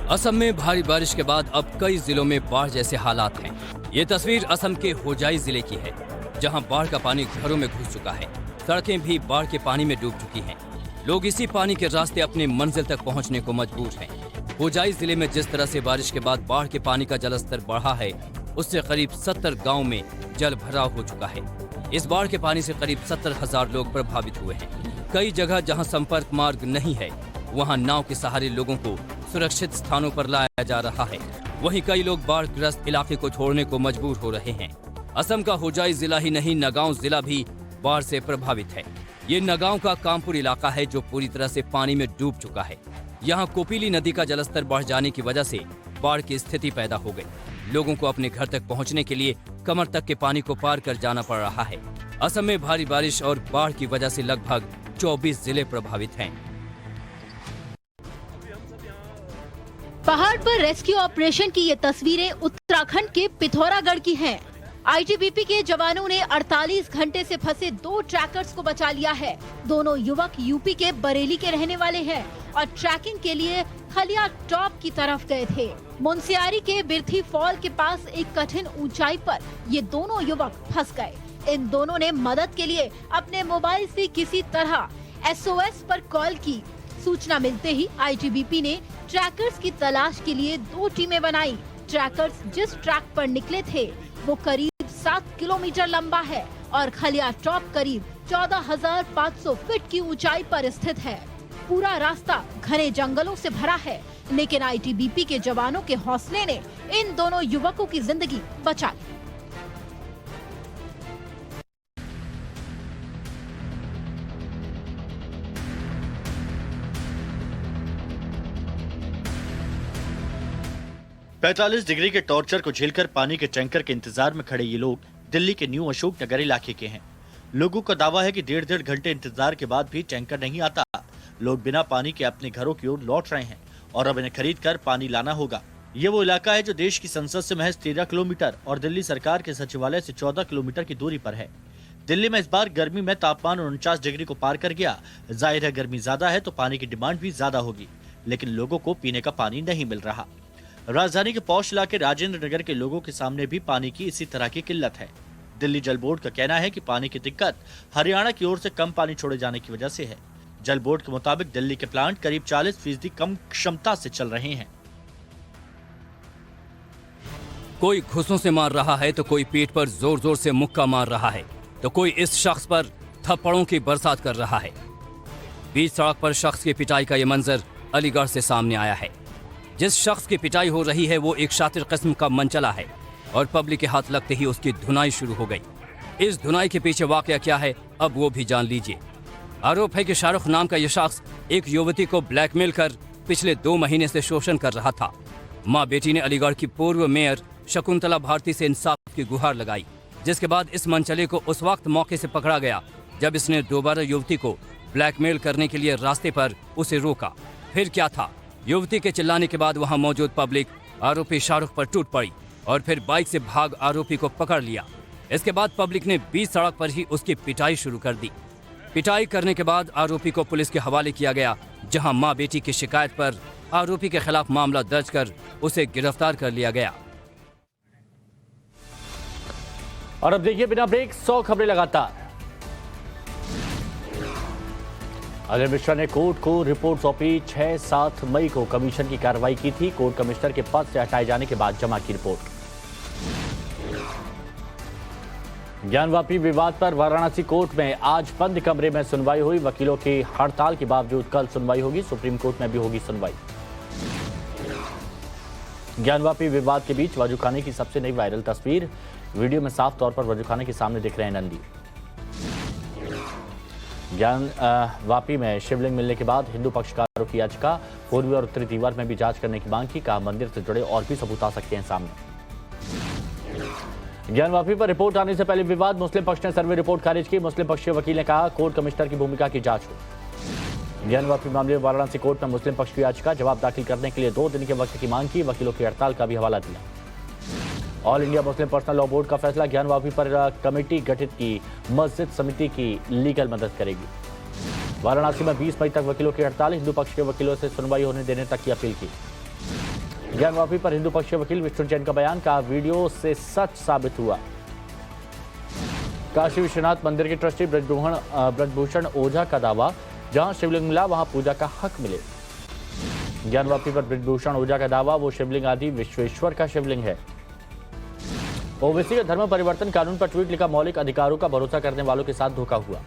असम में भारी बारिश के बाद अब कई जिलों में बाढ़ जैसे हालात हैं। ये तस्वीर असम के होजाई जिले की है, जहां बाढ़ का पानी घरों में घुस चुका है। सड़कें भी बाढ़ के पानी में डूब चुकी हैं। लोग इसी पानी के रास्ते अपने मंजिल तक पहुंचने को मजबूर हैं। होजाई जिले में जिस तरह से बारिश के बाद बाढ़ के पानी का जलस्तर बढ़ा है, उससे करीब 70 गाँव में जल भराव हो चुका है। इस बाढ़ के पानी से करीब 70,000 लोग प्रभावित हुए हैं। कई जगह जहाँ संपर्क मार्ग नहीं है, वहाँ नाव के सहारे लोगों को सुरक्षित स्थानों पर लाया जा रहा है। वहीं कई लोग बाढ़ग्रस्त इलाके को छोड़ने को मजबूर हो रहे हैं। असम का होजाई जिला ही नहीं, नगांव जिला भी बाढ़ से प्रभावित है। ये नगांव का कामपुर इलाका है जो पूरी तरह से पानी में डूब चुका है। यहाँ कोपिली नदी का जलस्तर बढ़ जाने की वजह से बाढ़ की स्थिति पैदा हो गई। लोगों को अपने घर तक पहुँचने के लिए कमर तक के पानी को पार कर जाना पड़ रहा है। असम में भारी बारिश और बाढ़ की वजह से लगभग 24 जिले प्रभावित हैं। पहाड़ पर रेस्क्यू ऑपरेशन की ये तस्वीरें उत्तराखंड के पिथौरागढ़ की हैं। आईटीबीपी के जवानों ने 48 घंटे से फंसे 2 ट्रैकर्स को बचा लिया है। दोनों युवक यूपी के बरेली के रहने वाले हैं और ट्रैकिंग के लिए खलिया टॉप की तरफ गए थे। मुंसियारी के बिरथी फॉल के पास एक कठिन ऊंचाई पर ये दोनों युवक फंस गए। इन दोनों ने मदद के लिए अपने मोबाइल से किसी तरह SOS पर कॉल की। सूचना मिलते ही आईटीबीपी ने ट्रैकर्स की तलाश के लिए 2 टीमें बनाई। ट्रैकर्स जिस ट्रैक पर निकले थे वो करीब 7 किलोमीटर लंबा है और खलिया टॉप करीब 14,500 फीट की ऊंचाई पर स्थित है। पूरा रास्ता घने जंगलों से भरा है, लेकिन आईटीबीपी के जवानों के हौसले ने इन दोनों युवकों की जिंदगी बचा ली। पैंतालीस डिग्री के टॉर्चर को झेलकर पानी के टैंकर के इंतजार में खड़े ये लोग दिल्ली के न्यू अशोक नगर इलाके के हैं। लोगों का दावा है कि 1.5 घंटे इंतजार के बाद भी टैंकर नहीं आता। लोग बिना पानी के अपने घरों की ओर लौट रहे हैं और अब इन्हें खरीद कर पानी लाना होगा। ये वो इलाका है जो देश की संसद से महज 13 किलोमीटर और दिल्ली सरकार के सचिवालय से 14 किलोमीटर की दूरी पर है। दिल्ली में इस बार गर्मी में तापमान 49 डिग्री को पार कर गया। जाहिर है गर्मी ज्यादा है तो पानी की डिमांड भी ज्यादा होगी, लेकिन लोगों को पीने का पानी नहीं मिल रहा। राजधानी के पौष इलाके राजेंद्र नगर के लोगों के सामने भी पानी की इसी तरह की किल्लत है। दिल्ली जल बोर्ड का कहना है कि पानी की दिक्कत हरियाणा की ओर से कम पानी छोड़े जाने की वजह से है। जल बोर्ड के मुताबिक दिल्ली के प्लांट करीब 40% कम क्षमता से चल रहे हैं। कोई घुसों से मार रहा है तो कोई पीठ पर जोर जोर से मुक्का मार रहा है तो कोई इस शख्स पर थप्पड़ों की बरसात कर रहा है। बीच सड़क पर शख्स की पिटाई का यह मंजर अलीगढ़ से सामने आया है। जिस शख्स की पिटाई हो रही है वो एक शातिर किस्म का मनचला है और पब्लिक के हाथ लगते ही उसकी धुनाई शुरू हो गई। इस धुनाई के पीछे वाकया क्या है अब वो भी जान लीजिए। आरोप है कि शाहरुख नाम का यह शख्स एक युवती को ब्लैकमेल कर पिछले 2 महीने से शोषण कर रहा था। मां बेटी ने अलीगढ़ की पूर्व मेयर शकुंतला भारती से इंसाफ की गुहार लगाई, जिसके बाद इस मनचले को उस वक्त मौके से पकड़ा गया जब इसने दोबारा युवती को ब्लैकमेल करने के लिए रास्ते पर उसे रोका। फिर क्या था, युवती के चिल्लाने के बाद वहां मौजूद पब्लिक आरोपी शाहरुख पर टूट पड़ी और फिर बाइक से भाग आरोपी को पकड़ लिया। इसके बाद पब्लिक ने बीच सड़क पर ही उसकी पिटाई शुरू कर दी। पिटाई करने के बाद आरोपी को पुलिस के हवाले किया गया, जहां मां बेटी की शिकायत पर आरोपी के खिलाफ मामला दर्ज कर उसे गिरफ्तार कर लिया गया। और अब देखिए बिना ब्रेक 100 खबरें लगातार। अजय मिश्रा ने कोर्ट को रिपोर्ट सौंपी। 6-7 मई को कमीशन की कार्रवाई की थी। कोर्ट कमिश्नर के पद से हटाए जाने के बाद जमा की रिपोर्ट। ज्ञानवापी विवाद पर वाराणसी कोर्ट में आज बंद कमरे में सुनवाई हुई। वकीलों की हड़ताल के बावजूद कल सुनवाई होगी। सुप्रीम कोर्ट में भी होगी सुनवाई। ज्ञानवापी विवाद के बीच वजूखाने की सबसे नई वायरल तस्वीर। वीडियो में साफ तौर पर वजूखाने के सामने दिख रहे हैं नंदी। ज्ञानवापी में शिवलिंग मिलने के बाद हिंदू पक्षकारों की याचिका, पूर्वी और उत्तरी दीवार में भी जांच करने की मांग की। कहा मंदिर से जुड़े और भी सबूत आ सकते हैं सामने। ज्ञानवापी पर रिपोर्ट आने से पहले विवाद, मुस्लिम पक्ष ने सर्वे रिपोर्ट खारिज की। मुस्लिम पक्ष के वकील ने कहा कोर्ट कमिश्नर की भूमिका की जांच हो। ज्ञानवापी मामले में वाराणसी कोर्ट में मुस्लिम पक्ष की याचिका, जवाब दाखिल करने के लिए 2 दिन के वक्त की मांग की। वकीलों की हड़ताल का भी हवाला दिया। All India Muslim personal law board का फैसला, ज्ञानवापी पर कमेटी गठित की मस्जिद समिति की लीगल मदद करेगी। वाराणसी में 20 मई तक वकीलों की हड़ताल, हिंदू पक्ष के वकीलों से सुनवाई होने देने तक की अपील की। ज्ञानवापी पर हिंदू पक्ष के वकील विष्णु जैन का बयान, कहा वीडियो से सच साबित हुआ। काशी विश्वनाथ मंदिर के ट्रस्टी ब्रजभूषण ओझा का दावा, जहां शिवलिंग मिला वहां पूजा का हक मिले। ज्ञानवापी पर ब्रजभूषण ओझा का दावा, वो शिवलिंग आदि विश्वेश्वर का शिवलिंग है। ओवैसी के धर्म परिवर्तन कानून पर ट्वीट लिखा, मौलिक अधिकारों का भरोसा करने वालों के साथ धोखा हुआ।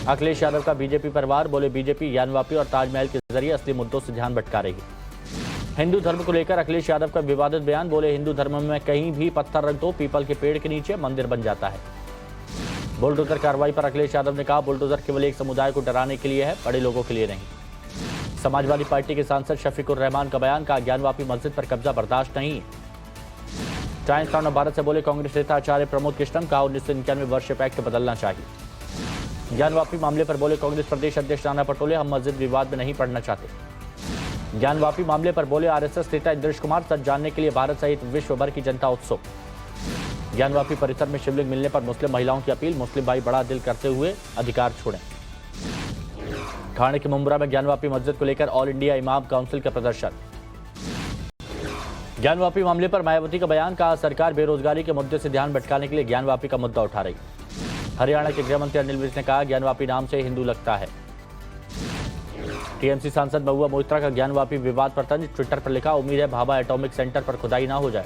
अखिलेश यादव का बीजेपी पर वार, बोले बीजेपी ज्ञानवापी और ताजमहल के जरिए असली मुद्दों से ध्यान भटका रही है। हिंदू धर्म को लेकर अखिलेश यादव का विवादित बयान, बोले हिंदू धर्म में कहीं भी पत्थर रख दो, पीपल के पेड़ के नीचे मंदिर बन जाता है। बुलडोजर कार्रवाई पर अखिलेश यादव ने कहा, बुलडोजर केवल एक समुदाय को डराने के लिए है, बड़े लोगों के लिए नहीं। समाजवादी पार्टी के सांसद शफीकुर रहमान का बयान, कहा ज्ञानवापी मस्जिद पर कब्जा बर्दाश्त नहीं। टाइम्स टाउन भारत से बोले कांग्रेस नेता आचार्य प्रमोद कृष्णम, कहा 1991 वर्षिप एक्ट बदलना चाहिए। ज्ञानवापी मामले पर बोले कांग्रेस प्रदेश अध्यक्ष नाना पटोले, हम मस्जिद विवाद में नहीं पड़ना चाहते। ज्ञानवापी मामले पर बोले आरएसएस नेता इंद्रेश कुमार, सच जानने के लिए भारत सहित विश्व भर की जनता उत्सुक। ज्ञानवापी परिसर में शिवलिंग मिलने पर मुस्लिम महिलाओं की अपील, मुस्लिम भाई बड़ा दिल करते हुए अधिकार छोड़ें। ठाणे के मुंब्रा में ज्ञानवापी मस्जिद को लेकर ऑल इंडिया इमाम काउंसिल का प्रदर्शन। ज्ञानवापी मामले पर मायावती का बयान, कहा सरकार बेरोजगारी के मुद्दे से ध्यान भटकाने के लिए ज्ञानवापी का मुद्दा उठा रही। हरियाणा के गृह मंत्री अनिल विज ने कहा ज्ञानवापी नाम से हिंदू लगता है। टीएमसी सांसद महुआ मोइत्रा का ज्ञानवापी विवाद पर तंज, ट्विटर पर लिखा, उम्मीद है भाभा एटॉमिक सेंटर पर खुदाई ना हो जाए।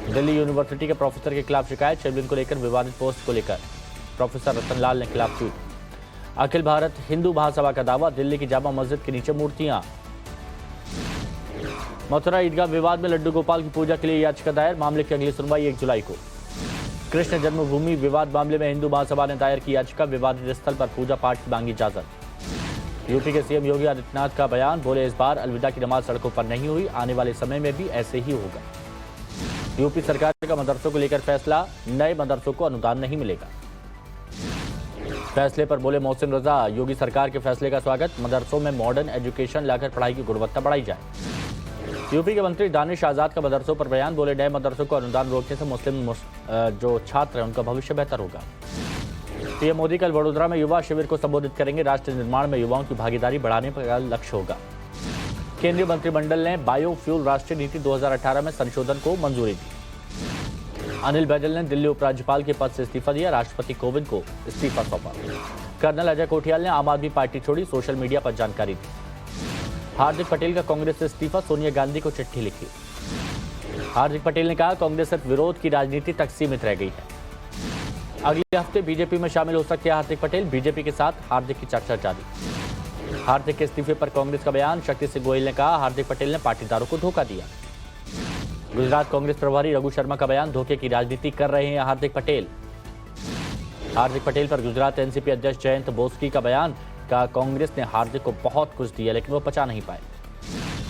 दिल्ली यूनिवर्सिटी के प्रोफेसर के खिलाफ शिकायत, शिवलिंग को लेकर विवादित पोस्ट को लेकर प्रोफेसर रतनलाल ने खिलाफ ट्वीट। अखिल भारत हिंदू महासभा का दावा, दिल्ली की जामा मस्जिद के नीचे मूर्तियां। मथुरा ईदगाह विवाद में लड्डू गोपाल की पूजा के लिए याचिका दायर, मामले की अगली सुनवाई 1 जुलाई को। कृष्ण जन्मभूमि विवाद मामले में हिंदू महासभा ने दायर की याचिका, विवादित स्थल पर पूजा पाठ की मांगी इजाजत। यूपी के सीएम योगी आदित्यनाथ का बयान, बोले इस बार अलविदा की नमाज सड़कों पर नहीं हुई, आने वाले समय में भी ऐसे ही होगा। यूपी सरकार का मदरसों को लेकर फैसला, नए मदरसों को अनुदान नहीं मिलेगा। फैसले पर बोले मोहसिन रजा, योगी सरकार के फैसले का स्वागत, मदरसों में मॉडर्न एजुकेशन लाकर पढ़ाई की गुणवत्ता बढ़ाई जाए। यूपी के मंत्री दानिश आजाद का मदरसों पर बयान, बोले नए मदरसों को अनुदान रोकने से मुस्लिम जो छात्र हैं उनका भविष्य बेहतर होगा। पीएम मोदी कल वडोदरा में युवा शिविर को संबोधित करेंगे, राष्ट्र निर्माण में युवाओं की भागीदारी बढ़ाने का लक्ष्य होगा। केंद्रीय मंत्रिमंडल ने बायोफ्यूल राष्ट्रीय नीति 2018 में संशोधन को मंजूरी दी। अनिल बैजल ने दिल्ली उपराज्यपाल के पद से इस्तीफा दिया, राष्ट्रपति कोविंद को इस्तीफा सौंपा। कर्नल अजय कोठियाल ने आम आदमी पार्टी छोड़ी, सोशल मीडिया पर जानकारी दी। हार्दिक पटेल का कांग्रेस से इस्तीफा, सोनिया गांधी को चिट्ठी लिखी। हार्दिक पटेल ने कहा कांग्रेस सिर्फ विरोध की राजनीति तक सीमित रह गई है। अगले हफ्ते बीजेपी में शामिल हो सकते हैं हार्दिक पटेल, बीजेपी के साथ हार्दिक की चर्चा जारी। हार्दिक के इस्तीफे पर कांग्रेस का बयान, शक्ति सिंह गोयल ने कहा हार्दिक पटेल ने पाटीदारों को धोखा दिया। गुजरात कांग्रेस प्रभारी रघु शर्मा का बयान, धोखे की राजनीति कर रहे हैं हार्दिक पटेल। हार्दिक पटेल पर गुजरात एनसीपी अध्यक्ष जयंत बोस्की का बयान, का कांग्रेस ने हार्दिक को बहुत कुछ दिया लेकिन वो पचा नहीं पाए।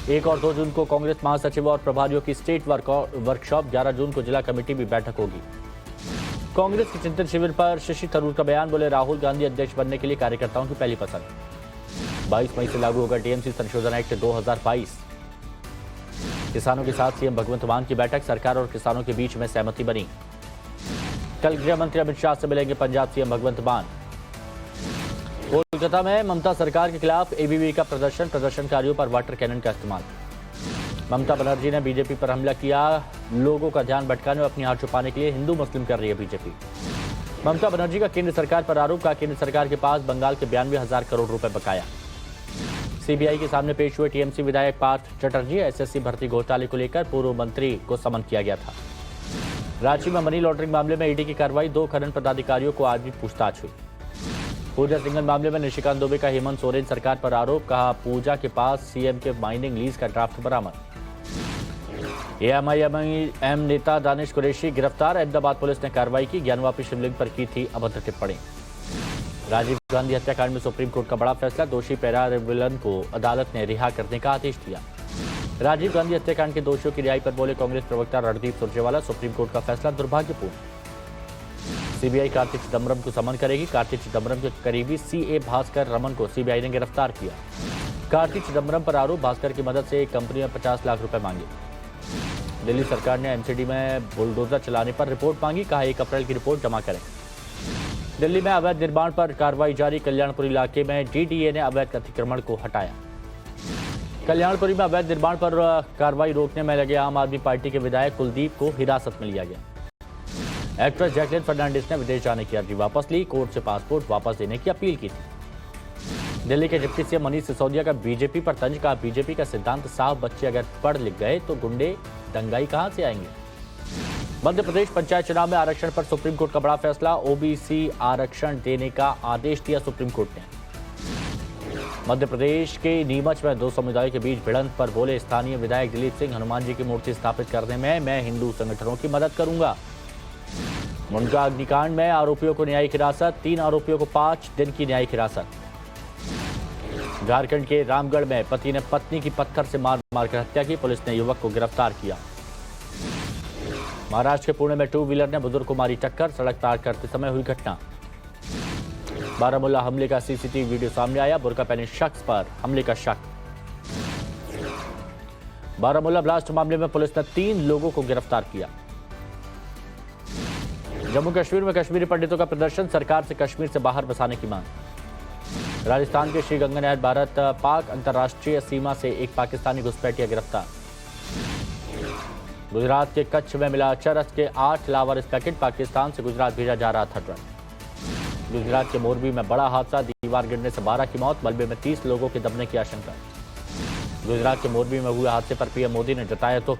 1 और 2 जून को कांग्रेस महासचिव और प्रभारियों की स्टेट वर्कशॉप, 11 जून को जिला कमेटी भी बैठक होगी। कांग्रेस के चिंतन शिविर पर शशि थरूर का बयान, बोले राहुल गांधी अध्यक्ष बनने के लिए कार्यकर्ताओं की पहली पसंद। 22 मई से लागू होगा टीएमसी संशोधन एक्ट 2022। किसानों के साथ सीएम भगवंत मान की बैठक, सरकार और किसानों के बीच में सहमति बनी। कल गृह मंत्री अमित शाह से मिलेंगे पंजाब सीएम भगवंत मान। कोलकाता में ममता सरकार के खिलाफ एबीवी का प्रदर्शन, प्रदर्शनकारियों पर वाटर कैनन का इस्तेमाल। ममता बनर्जी ने बीजेपी पर हमला किया, लोगों का ध्यान भटकाने और अपनी हार छुपाने के लिए हिंदू मुस्लिम कर रही है बीजेपी। ममता बनर्जी का केंद्र सरकार पर आरोप, का केंद्र सरकार के पास बंगाल के 92,000 करोड़ रुपए बकाया। सीबीआई के सामने पेश हुए टीएमसी विधायक पार्थ चटर्जी, एसएससी भर्ती घोटाले को लेकर पूर्व मंत्री को समन किया गया था। रांची में मनी लॉन्ड्रिंग मामले में ईडी की कार्रवाई, 2 खनन पदाधिकारियों को आज भी पूछताछ हुई। पूजा सिंघल मामले में निशिकांत दुबे का हेमंत सोरेन सरकार पर आरोप, कहा पूजा के पास सीएम के माइनिंग लीज का ड्राफ्ट बरामद। एएमआईएम नेता दानिश कुरैशी गिरफ्तार, अहमदाबाद पुलिस ने कार्रवाई की, ज्ञानवापी शिवलिंग पर की थी अभद्र टिप्पणी। राजीव गांधी हत्याकांड में सुप्रीम कोर्ट का बड़ा फैसला, दोषी पैरा विलन को अदालत ने रिहा करने का आदेश दिया। राजीव गांधी हत्याकांड के दोषियों की रिहाई पर बोले कांग्रेस प्रवक्ता रणदीप सुरजेवाला, सुप्रीम कोर्ट का फैसला दुर्भाग्यपूर्ण। सीबीआई कार्ति चिदम्बरम को समन करेगी, कार्ति चिदम्बरम के करीबी सीए भास्कर रमन को सीबीआई ने गिरफ्तार किया। कार्ति चिदम्बरम पर आरोप, भास्कर की मदद से एक कंपनी में 50 लाख रुपए मांगे। दिल्ली सरकार ने एमसीडी में बुलडोजर चलाने पर रिपोर्ट मांगी, कहा 1 अप्रैल की रिपोर्ट जमा करें। दिल्ली में अवैध निर्माण पर कार्रवाई जारी, कल्याणपुरी इलाके में डीडीए ने अवैध अतिक्रमण को हटाया। कल्याणपुरी में अवैध निर्माण पर कार्रवाई रोकने में लगे आम आदमी पार्टी के विधायक कुलदीप को हिरासत में लिया गया। एक्ट्रेस जैकलिन फर्नांडिस ने विदेश जाने की अर्जी वापस ली, कोर्ट से पासपोर्ट वापस देने की अपील की थी। दिल्ली के डिप्टी सीएम मनीष सिसोदिया का बीजेपी पर तंज, कहा बीजेपी का सिद्धांत साफ, बच्चे अगर पढ़ लिख गए तो गुंडे दंगाई कहां से आएंगे। मध्य प्रदेश पंचायत चुनाव में आरक्षण पर सुप्रीम कोर्ट का बड़ा फैसला, ओबीसी आरक्षण देने का आदेश दिया सुप्रीम कोर्ट ने। मध्य प्रदेश के नीमच में 2 समुदायों के बीच भिड़ंत पर बोले स्थानीय विधायक दिलीप सिंह, हनुमान जी की मूर्ति स्थापित करने में मैं हिंदू संगठनों की मदद करूंगा। मुंडका अग्निकांड में आरोपियों को न्यायिक हिरासत, 3 आरोपियों को 5 दिन की न्यायिक हिरासत। झारखंड के रामगढ़ में पति ने पत्नी की पत्थर से मारकर हत्या की, पुलिस ने युवक को गिरफ्तार किया। महाराष्ट्र के पुणे में 2 व्हीलर ने बुजुर्ग को मारी टक्कर, सड़क पार करते समय हुई घटना। बारामूला हमले का सीसीटीवी वीडियो सामने आया, बुर्का पहने शख्स पर हमले का शक। बारामूला ब्लास्ट मामले में पुलिस ने 3 लोगों को गिरफ्तार किया। जम्मू कश्मीर में कश्मीरी पंडितों का प्रदर्शन, सरकार से कश्मीर से बाहर बसाने की मांग। राजस्थान के श्रीगंगानगर भारत पाक अंतर्राष्ट्रीय सीमा से एक पाकिस्तानी घुसपैठिया गिरफ्तार। गुजरात के कच्छ में मिला चरस के 8 लावारिस पैकेट, पाकिस्तान से गुजरात भेजा जा रहा था ट्रक। गुजरात के मोरबी में बड़ा हादसा, दीवार गिरने से 12 की मौत, मलबे में 30 लोगों के दबने की आशंका। गुजरात के मोरबी में हुए हादसे पर पीएम मोदी ने जताया दुख।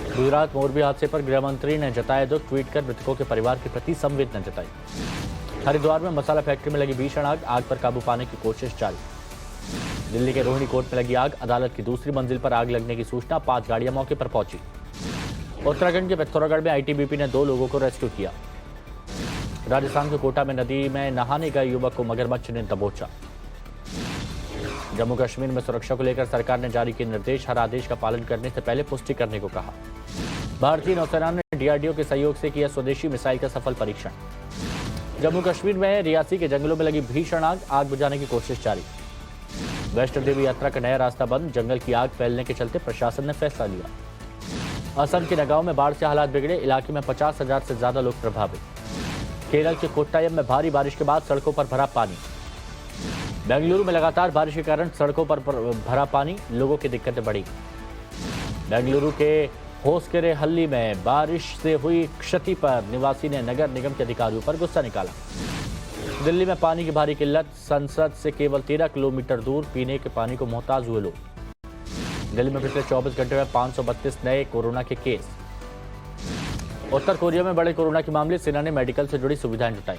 गुजरात मोरबी हादसे पर गृह मंत्री ने जताया दुख, ट्वीट कर मृतकों के परिवार के प्रति संवेदना जताई। हरिद्वार में मसाला फैक्ट्री में लगी भीषण आग, आग पर काबू पाने की कोशिश जारी। दिल्ली के रोहिणी कोर्ट में लगी आग, अदालत की दूसरी मंजिल पर आग लगने की सूचना, 5 गाड़ियां मौके पर पहुंची। उत्तराखंड के पिथौरागढ़ में आईटीबीपी ने 2 लोगों को रेस्क्यू किया। राजस्थान के कोटा में नदी में नहाने गए युवक को मगरमच्छ ने दबोचा। जम्मू कश्मीर में सुरक्षा को लेकर सरकार ने जारी किए निर्देश, हर आदेश का पालन करने से पहले पुष्टि करने को कहा। भारतीय नौसेना ने डीआरडीओ के सहयोग से किया स्वदेशी मिसाइल का सफल परीक्षण। जम्मू कश्मीर में रियासी के जंगलों में लगी भीषण आग बुझाने की कोशिश जारी। वैष्णो देवी यात्रा का नया रास्ता बंद, जंगल की आग फैलने के चलते प्रशासन ने फैसला लिया। असम के नगांव में बाढ़ से हालात बिगड़े, इलाके में 50,000 से ज्यादा लोग प्रभावित। केरल के कोट्टायम में भारी बारिश के बाद सड़कों पर भरा पानी। बेंगलुरु में लगातार बारिश के कारण सड़कों पर भरा पानी, लोगों की दिक्कतें बढ़ी। बेंगलुरु के होसकेरे हल्ली में बारिश से हुई क्षति पर निवासी ने नगर निगम के अधिकारियों पर गुस्सा निकाला। दिल्ली में पानी की भारी किल्लत, संसद से केवल 13 किलोमीटर दूर पीने के पानी को मोहताज हुए लोग। दिल्ली में पिछले 24 घंटे में 532 नए कोरोना के केस। उत्तर कोरिया में बड़े कोरोना के मामले, सेना ने मेडिकल से जुड़ी सुविधाएं जुटाई।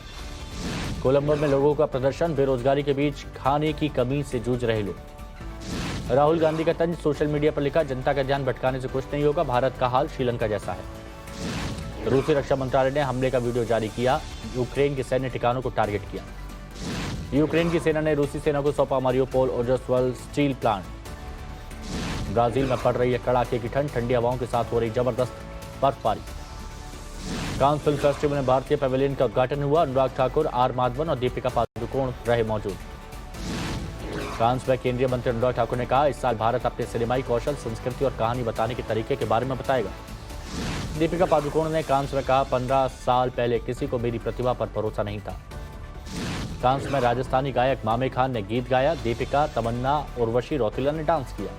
कोलंबो में लोगों का प्रदर्शन, बेरोजगारी के बीच खाने की कमी से जूझ रहे लोग। राहुल गांधी का तंज, सोशल मीडिया पर लिखा, जनता का ध्यान भटकाने से कुछ नहीं होगा, भारत का हाल श्रीलंका जैसा है। रूसी रक्षा मंत्रालय ने हमले का वीडियो जारी किया, यूक्रेन के सैन्य ठिकानों को टारगेट किया। यूक्रेन की सेना ने रूसी सेना को सौंपा मारियोपोल ओजस्वल स्टील प्लांट। ब्राजील में पड़ रही है कड़ाके की ठंड, ठंडी हवाओं के साथ हो रही जबरदस्त बर्फबारी। कांस फिल्म फेस्टिवल में भारतीय पैवेलियन का उद्घाटन हुआ, अनुराग ठाकुर, आर माधवन और दीपिका पादुकोण रहे मौजूद। फ्रांस में केंद्रीय मंत्री अनुराग ठाकुर ने कहा, इस साल भारत अपने सिनेमाई कौशल, संस्कृति और कहानी बताने के तरीके के बारे में बताएगा। दीपिका पादुकोण ने कांस में कहा, 15 साल पहले किसी को मेरी प्रतिभा पर भरोसा नहीं था। कांस में राजस्थानी गायक मामे खान ने गीत गाया, दीपिका, तमन्ना, उर्वशी रौतेला ने डांस किया।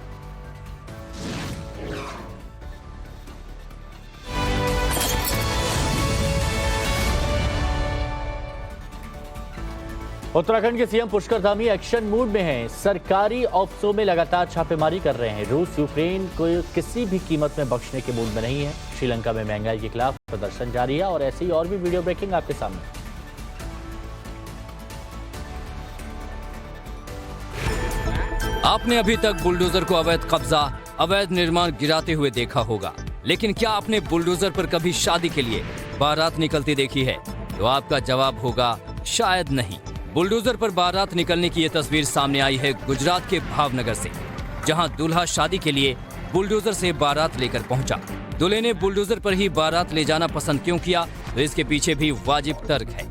उत्तराखंड के CM Pushkar Dhami action mood में हैं। सरकारी ऑफिसों में लगातार छापेमारी कर रहे हैं। रूस यूक्रेन को किसी भी कीमत में बख्शने के मूड में नहीं है। श्रीलंका में महंगाई के खिलाफ प्रदर्शन जारी है और ऐसी और भी वीडियो ब्रेकिंग आपके सामने। आपने अभी तक बुलडोजर को अवैध कब्जा, अवैध निर्माण गिराते हुए देखा होगा, लेकिन क्या आपने बुलडोजर पर कभी शादी के लिए बारात निकलती देखी है? तो आपका जवाब होगा शायद नहीं। बुलडोजर पर बारात निकलने की ये तस्वीर सामने आई है गुजरात के भावनगर से, जहां दूल्हा शादी के लिए बुलडोजर से बारात लेकर पहुंचा। दूल्हे ने बुलडोजर पर ही बारात ले जाना पसंद क्यों किया, तो इसके पीछे भी वाजिब तर्क है।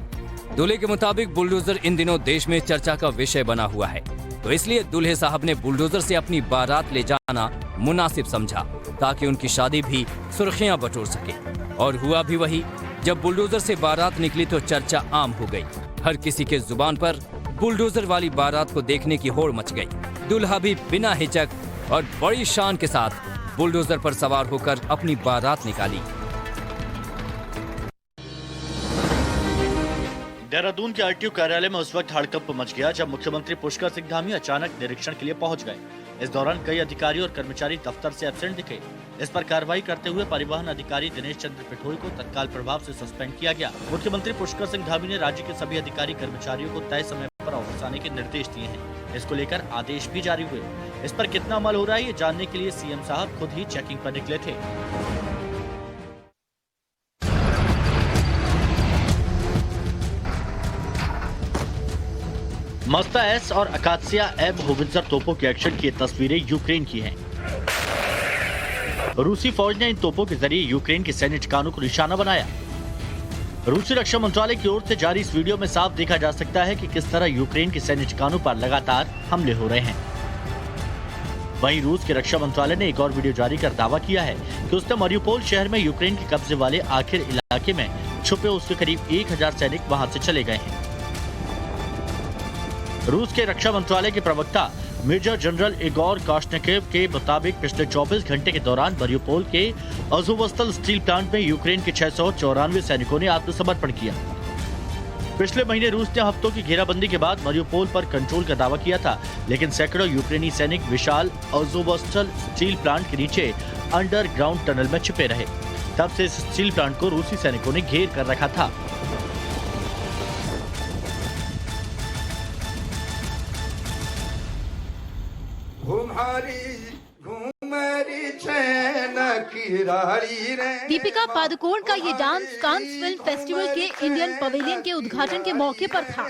दूल्हे के मुताबिक बुलडोजर इन दिनों देश में चर्चा का विषय बना हुआ है, तो इसलिए दूल्हे साहब ने बुलडोजर से अपनी बारात ले जाना मुनासिब समझा, ताकि उनकी शादी भी सुर्खियां बटोर सके। और हुआ भी वही। जब बुलडोजर से बारात निकली तो चर्चा आम हो गई। हर किसी के जुबान पर बुलडोजर वाली बारात को देखने की होड़ मच गई। दूल्हा भी बिना हिचक और बड़ी शान के साथ बुलडोजर पर सवार होकर अपनी बारात निकाली। देहरादून के आरटीओ कार्यालय में उस वक्त हड़कंप मच गया जब मुख्यमंत्री पुष्कर सिंह धामी अचानक निरीक्षण के लिए पहुंच गए। इस दौरान कई अधिकारी और कर्मचारी दफ्तर से एब्सेंट दिखे। इस पर कार्रवाई करते हुए परिवहन अधिकारी दिनेश चंद्र पिठोई को तत्काल प्रभाव से सस्पेंड किया गया। मुख्यमंत्री पुष्कर सिंह धामी ने राज्य के सभी अधिकारी कर्मचारियों को तय समय पर ऑफिस आने के निर्देश दिए हैं। इसको लेकर आदेश भी जारी हुए। इस पर कितना अमल हो रहा है ये जानने के लिए सीएम साहब खुद ही चेकिंग पर निकले थे। मस्ता एस और अकात्सिया एब होवित्जर तोपों के एक्शन की तस्वीरें यूक्रेन की हैं। रूसी फौज ने इन तोपों के जरिए यूक्रेन के सैन्य ठिकानों को निशाना बनाया। रूसी रक्षा मंत्रालय की ओर से जारी इस वीडियो में साफ देखा जा सकता है कि किस तरह यूक्रेन के सैन्य ठिकानों पर लगातार हमले हो रहे हैं। वहीं रूस के रक्षा मंत्रालय ने एक और वीडियो जारी कर दावा किया है कि उसने मारियुपोल शहर में यूक्रेन के कब्जे वाले आखिर इलाके में छुपे उसके करीब 1000 सैनिक वहां से चले गए हैं। रूस के रक्षा मंत्रालय के प्रवक्ता मेजर जनरल इगोर काशनेकेव के मुताबिक पिछले 24 घंटे के दौरान मारियुपोल के अज़ोवस्टल स्टील प्लांट में यूक्रेन के 694 सैनिकों ने आत्मसमर्पण किया। पिछले महीने रूस ने हफ्तों की घेराबंदी के बाद मारियुपोल पर कंट्रोल का दावा किया था, लेकिन सैकड़ों यूक्रेनी सैनिक विशाल अज़ोवस्टल स्टील प्लांट के नीचे अंडरग्राउंड टनल में छिपे रहे। तब से इस स्टील प्लांट को रूसी सैनिकों ने घेर कर रखा था। दीपिका पादुकोण का ये डांस कांस फिल्म फेस्टिवल के इंडियन पवेलियन के उद्घाटन के मौके पर था।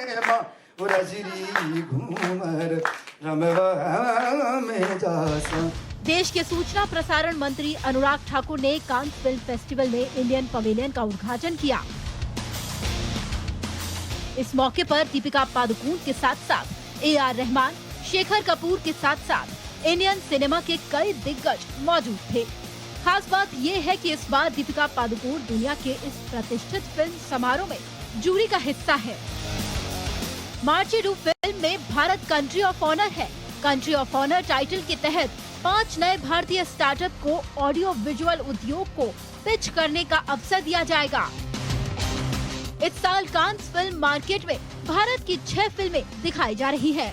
देश के सूचना प्रसारण मंत्री अनुराग ठाकुर ने कांस फिल्म फेस्टिवल में इंडियन पवेलियन का उद्घाटन किया। इस मौके पर दीपिका पादुकोण के साथ साथ AR रहमान, शेखर कपूर के साथ साथ इंडियन सिनेमा के कई दिग्गज मौजूद थे। खास बात ये है कि इस बार दीपिका पादुकोण दुनिया के इस प्रतिष्ठित फिल्म समारोह में जूरी का हिस्सा है। मार्ची डू फिल्म में भारत कंट्री ऑफ ऑनर है। कंट्री ऑफ ऑनर टाइटल के तहत 5 नए भारतीय स्टार्टअप को ऑडियो विजुअल उद्योग को पिच करने का अवसर दिया जाएगा। इस साल कांस फिल्म मार्केट में भारत की 6 फिल्में दिखाई जा रही है।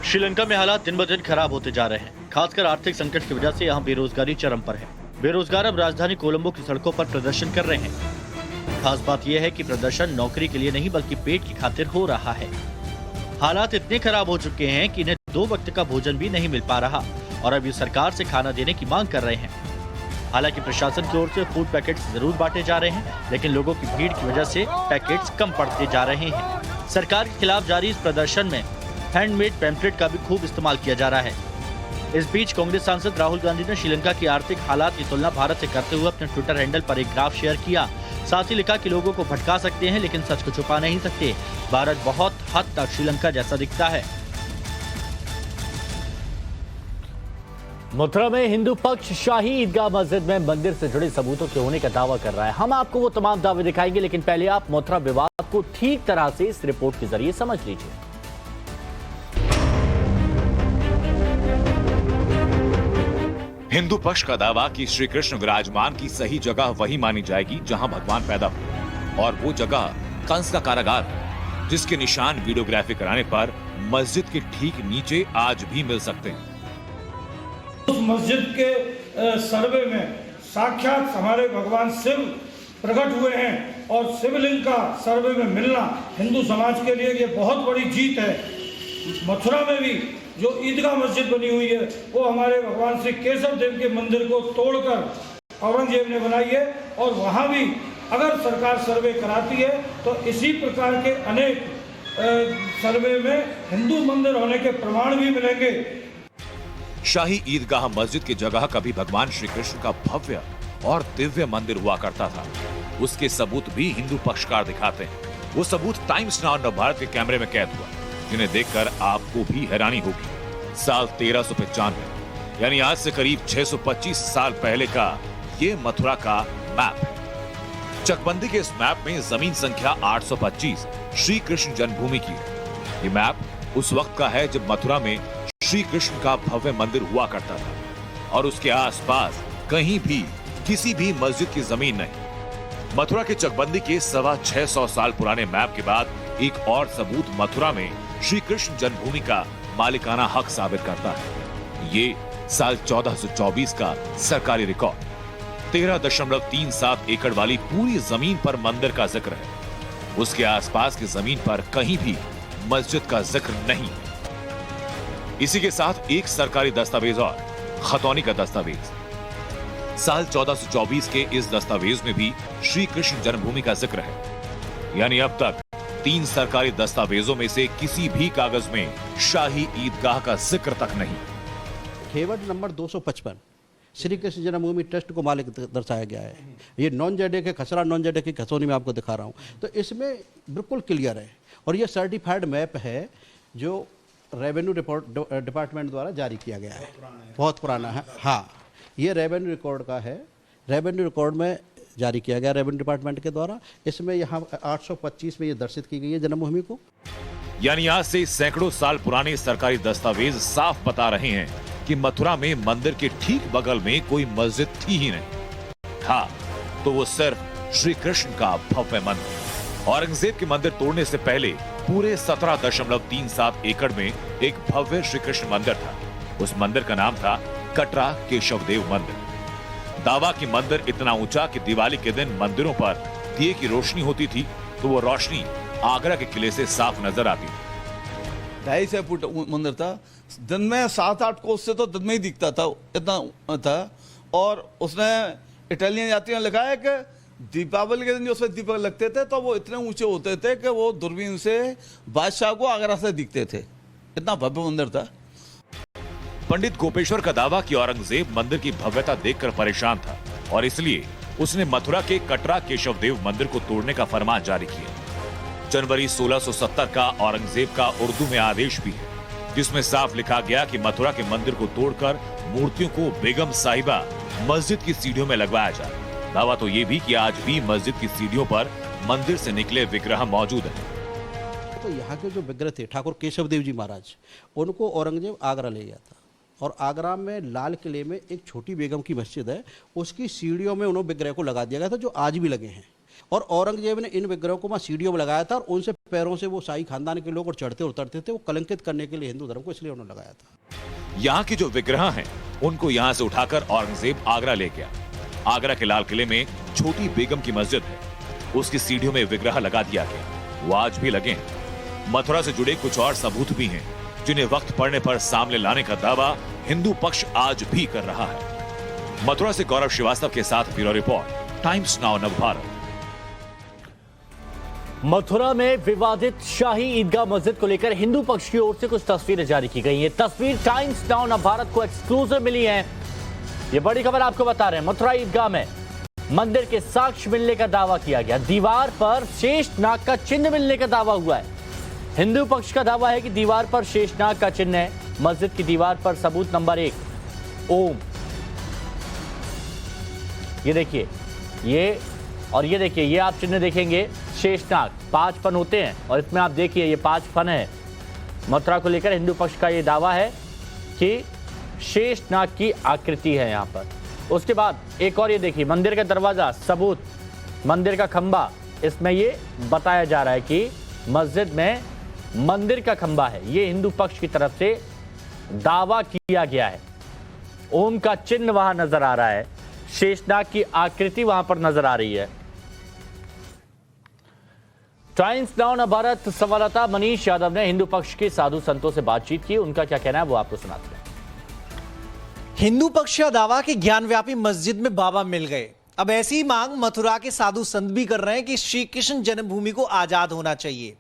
श्रीलंका में हालात दिन ब दिन खराब होते जा रहे हैं। खासकर आर्थिक संकट की वजह से यहाँ बेरोजगारी चरम पर है। बेरोजगार अब राजधानी कोलंबो की सड़कों पर प्रदर्शन कर रहे हैं। खास बात यह है कि प्रदर्शन नौकरी के लिए नहीं बल्कि पेट की खातिर हो रहा है। हालात इतने खराब हो चुके हैं कि इन्हें 2 वक्त का भोजन भी नहीं मिल पा रहा और अब ये सरकार से खाना देने की मांग कर रहे हैं। हालांकि प्रशासन की ओर से फूड पैकेट्स जरूर बांटे जा रहे हैं, लेकिन लोगों की भीड़ की वजह से पैकेट्स कम पड़ते जा रहे हैं। सरकार के खिलाफ जारी इस प्रदर्शन में हैंडमेड पैम्फलेट का भी खूब इस्तेमाल किया जा रहा है। इस बीच कांग्रेस सांसद राहुल गांधी ने श्रीलंका की आर्थिक हालात की तुलना भारत से करते हुए अपने ट्विटर हैंडल पर एक ग्राफ शेयर किया। साथ ही लिखा कि लोगों को भटका सकते हैं लेकिन सच को छुपा नहीं सकते। भारत बहुत हद तक श्रीलंका जैसा दिखता है। मथुरा में हिंदू पक्ष शाही ईदगाह मस्जिद में मंदिर से जुड़े सबूतों के होने का दावा कर रहा है। हम आपको वो तमाम दावे दिखाएंगे, लेकिन पहले आप मथुरा विवाद को ठीक तरह से इस रिपोर्ट के जरिए समझ लीजिए। हिंदू पक्ष का दावा कि श्री कृष्ण विराजमान की सही जगह वही मानी जाएगी जहां भगवान पैदा हुए, और वो जगह कंस का कारागार है, जिसके निशान वीडियोग्राफी कराने पर मस्जिद के ठीक नीचे आज भी मिल सकते हैं। उस मस्जिद के सर्वे में साक्षात हमारे भगवान शिव प्रकट हुए हैं और शिवलिंग का सर्वे में मिलना हिंदू समाज के लिए ये बहुत बड़ी जीत है। मथुरा में भी जो ईदगाह मस्जिद बनी हुई है वो हमारे भगवान श्री केशव देव के मंदिर को तोड़कर औरंगजेब ने बनाई है, और वहाँ भी अगर सरकार सर्वे कराती है तो इसी प्रकार के अनेक सर्वे में हिंदू मंदिर होने के प्रमाण भी मिलेंगे। शाही ईदगाह मस्जिद की जगह कभी भगवान श्री कृष्ण का भव्य और दिव्य मंदिर हुआ करता था। उसके सबूत भी हिंदू पक्षकार दिखाते हैं। वो सबूत टाइम्स नाउ नवभारत के कैमरे में कैद हुआ, जिन्हें देखकर आपको भी हैरानी होगी। साल 1395 यानी आज से करीब 625 साल पहले का ये मथुरा का मैप है। चकबंदी के इस मैप में जमीन संख्या 825 श्री कृष्ण जन्मभूमि की है। ये मैप उस वक्त का है जब मथुरा में श्री कृष्ण का भव्य मंदिर हुआ करता था, और उसके आसपास कहीं भी किसी भी मस्जिद की जमीन नहीं। मथुरा के चकबंदी के 625 साल पुराने मैप के बाद एक और सबूत मथुरा में श्री कृष्ण जन्मभूमि का मालिकाना हक साबित करता है। ये साल 1424 का सरकारी रिकॉर्ड 13.37 एकड़ वाली पूरी जमीन पर मंदिर का जिक्र है। उसके आसपास की जमीन पर कहीं भी मस्जिद का जिक्र नहीं है। इसी के साथ एक सरकारी दस्तावेज और खतौनी का दस्तावेज। साल 1424 के इस दस्तावेज में भी श्री कृष्ण जन्मभूमि का जिक्र है। यानी अब तक 3 सरकारी दस्तावेजों में से किसी भी कागज में शाही ईदगाह का जिक्र तक नहीं। खेवट नंबर 255 श्री कृष्ण जन्मभूमि ट्रस्ट को मालिक दर्शाया गया है। ये नॉन जेडे के खसरा नॉन जेडे की खसोनी में आपको दिखा रहा हूँ, तो इसमें बिल्कुल क्लियर है। और ये सर्टिफाइड मैप है जो रेवेन्यू डिपार्टमेंट द्वारा जारी किया गया है। बहुत पुराना है। हाँ, ये रेवेन्यू रिकॉर्ड का है। रेवेन्यू रिकॉर्ड में जारी किया गया रेवेन्यू डिपार्टमेंट के द्वारा। इसमें यहाँ 825 में ये दर्शित की गई है जन्मभूमि को। यानी आज से सैकड़ों साल पुराने सरकारी दस्तावेज साफ बता रहे हैं कि मथुरा में मंदिर के ठीक बगल में कोई मस्जिद थी ही नहीं। था तो वो सिर्फ श्री कृष्ण का भव्य मंदिर। औरंगजेब के मंदिर तोड़ने से पहले पूरे 17.37 एकड़ में एक भव्य श्री कृष्ण मंदिर था। उस मंदिर का नाम था कटरा केशव देव मंदिर। दावा की मंदिर इतना ऊंचा कि दिवाली के दिन मंदिरों पर दिए की रोशनी होती थी तो वो रोशनी आगरा के किले से साफ नजर आती थी। 250 फुट मंदिर था। दिन में 7-8 कोस से तो दिन में ही दिखता था, इतना था। और उसने इटालियन यात्रियों ने लिखा है कि दीपावली के दिन जो उसमें दीपक लगते थे तो वो इतने ऊंचे होते थे कि वो दूरबीन से बादशाह को आगरा से दिखते थे। इतना भव्य मंदिर था। पंडित गोपेश्वर का दावा कि औरंगजेब मंदिर की भव्यता देखकर परेशान था और इसलिए उसने मथुरा के कटरा केशव देव मंदिर को तोड़ने का फरमान जारी किया। जनवरी 1670 का औरंगजेब का उर्दू में आदेश भी है, जिसमें साफ लिखा गया कि मथुरा के मंदिर को तोड़कर मूर्तियों को बेगम साहिबा मस्जिद की सीढ़ियों में लगवाया जाए। दावा तो ये भी कि आज भी मस्जिद की सीढ़ियों पर मंदिर से निकले विग्रह मौजूद हैं। तो यहाँ के जो विग्रह थे ठाकुर केशव देव जी महाराज, उनको औरंगजेब आगरा ले गया था। और आगरा में लाल किले में एक छोटी बेगम की मस्जिद है, उसकी सीढ़ियों में उन्होंने विग्रह को लगा दिया गया था, जो आज भी लगे हैं। और औरंगजेब ने इन विग्रहों को वहाँ सीढ़ियों में लगाया था और उनसे पैरों से वो शाही खानदान के लोग और चढ़ते उतरते थे, वो कलंकित करने के लिए हिंदू धर्म को, इसलिए उन्होंने लगाया था। यहाँ की जो विग्रह हैं उनको यहाँ से उठाकर औरंगजेब आगरा ले गया। आगरा के लाल किले में छोटी बेगम की मस्जिद है, उसकी सीढ़ियों में विग्रह लगा दिया गया, वो आज भी लगे हैं। मथुरा से जुड़े कुछ और सबूत भी हैं जिन्हें वक्त पड़ने पर सामने लाने का दावा हिंदू पक्ष आज भी कर रहा है। मथुरा से गौरव श्रीवास्तव के साथ bureau report, times now Navbharat. Mathura में विवादित शाही ईदगाह मस्जिद को लेकर हिंदू पक्ष की ओर से कुछ तस्वीरें जारी की गई हैं। तस्वीर टाइम्स नाउ नवभारत को एक्सक्लूसिव मिली है। ये बड़ी खबर आपको बता रहे हैं। मथुरा ईदगाह में मंदिर के साक्ष्य मिलने का दावा किया गया। दीवार पर शेषनाग का चिन्ह मिलने का दावा हुआ है। हिंदू पक्ष का दावा है कि दीवार पर शेषनाग का चिन्ह है। मस्जिद की दीवार पर सबूत नंबर 1 ओम, ये देखिए, ये और ये देखिए, ये आप चिन्ह देखेंगे शेषनाग, 5 फन होते हैं और इसमें आप देखिए ये 5 फन है। मथुरा को लेकर हिंदू पक्ष का ये दावा है कि शेषनाग की आकृति है यहाँ पर। उसके बाद एक और ये देखिए, मंदिर का दरवाजा, सबूत, मंदिर का खंबा, इसमें ये बताया जा रहा है कि मस्जिद में मंदिर का खंबा है। ये हिंदू पक्ष की तरफ से दावा किया गया है। ओम का चिन्ह वहां नजर आ रहा है, शेषनाग की आकृति वहां पर नजर आ रही है। टाइम्स नाउ न भारत संवाददाता मनीष यादव ने हिंदू पक्ष के साधु संतों से बातचीत की। उनका क्या कहना है वो आपको सुनाते हैं। हिंदू पक्ष का दावा कि ज्ञानव्यापी मस्जिद में बाबा मिल गए। अब ऐसी मांग मथुरा के साधु संत भी कर रहे हैं कि श्री कृष्ण जन्मभूमि को आजाद होना चाहिए।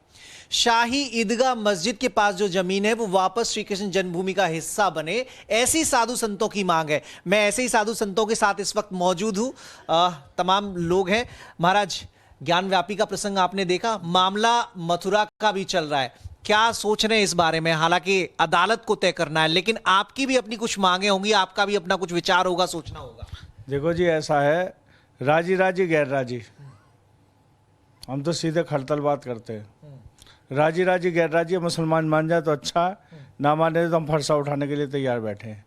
शाही ईदगाह मस्जिद के पास जो जमीन है वो वापस श्री कृष्ण जन्मभूमि का हिस्सा बने, ऐसी साधु संतों की मांग है। मैं ऐसे ही साधु संतों के साथ इस वक्त मौजूद हूं। तमाम लोग हैं। महाराज, ज्ञानव्यापी का प्रसंग आपने देखा, मामला मथुरा का भी चल रहा है, क्या सोच रहे हैं इस बारे में? हालांकि अदालत को तय करना है, लेकिन आपकी भी अपनी कुछ मांगे होंगी, आपका भी अपना कुछ विचार होगा, सोचना होगा। देखो जी, ऐसा है, राजी राजी गैर राजी, हम तो सीधे खड़तल बात करते हैं। राजी राजी गैर राजी, मुसलमान मान जाए तो अच्छा है, ना माने तो हम फरसा उठाने के लिए तैयार बैठे हैं।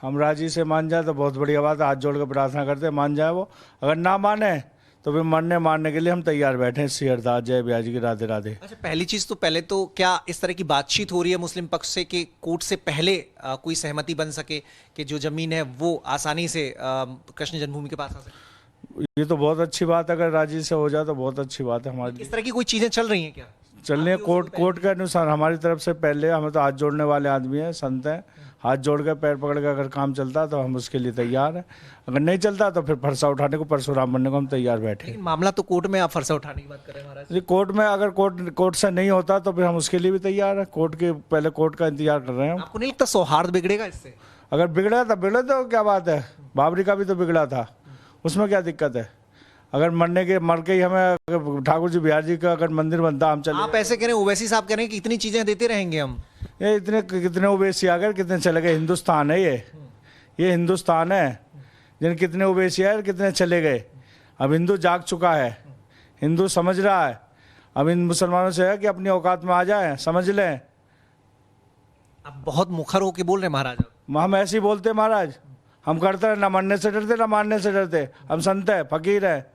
हम राजी से मान जाए तो बहुत बढ़िया बात है, हाथ जोड़ कर प्रार्थना करते हैं मान जाए वो। अगर ना माने तो फिर मारने के लिए हम तैयार बैठे हैं। श्री हरदास, जय ब्याजी की, राधे राधे। अच्छा, पहली चीज तो पहले तो क्या इस तरह की बातचीत हो रही है मुस्लिम पक्ष से कि कोर्ट से पहले कोई सहमति बन सके कि जो जमीन है वो आसानी से कृष्ण जन्मभूमि के पास आ सके? ये तो बहुत अच्छी बात है, अगर राजी से हो जाए तो बहुत अच्छी बात है हमारी। इस तरह की कोई चीजें चल रही हैं क्या? चल रही है, कोर्ट के अनुसार हमारी तरफ से पहले, हमें तो हाथ जोड़ने वाले आदमी हैं, संत हैं, हाथ जोड़ कर पैर पकड़ कर अगर काम चलता तो हम उसके लिए तैयार हैं। अगर नहीं चलता तो फिर फरसा उठाने को, परशुराम बनने को हम तैयार बैठे। लेकिन मामला तो कोर्ट में, आप फरसा उठाने की बात कर रहे हैं महाराज। कोर्ट में अगर कोर्ट से नहीं होता तो फिर हम उसके लिए भी तैयार हैं। पहले कोर्ट का इंतजार कर रहे हैं। आपको नहीं लगता सौहार्द बिगड़ेगा इससे? अगर बिगड़ा था बिगड़ा तो क्या बात है, बाबरी का भी तो बिगड़ा था, उसमें क्या दिक्कत है? अगर मर के ही हमें ठाकुर जी बिहार जी का अगर मंदिर बनता, हम चले। आप ऐसे कह रहे हैं, ओवैसी साहब कह रहे हैं कि इतनी चीजें देते रहेंगे हम। ये इतने कितने ओवैसी आ गए, कितने चले गए? हिंदुस्तान है ये हिंदुस्तान है। जिन कितने ओवैसी आए, कितने चले गए। अब हिंदू जाग चुका है, हिंदू समझ रहा है। अब इन मुसलमानों से है कि अपनी औकात में आ जाए, समझ लें। अब बहुत मुखर होके बोल रहे महाराज। हम ऐसे ही बोलते महाराज, हम करते हैं, ना मरने से डरते ना मारने से डरते। हम संत है, फकीर है।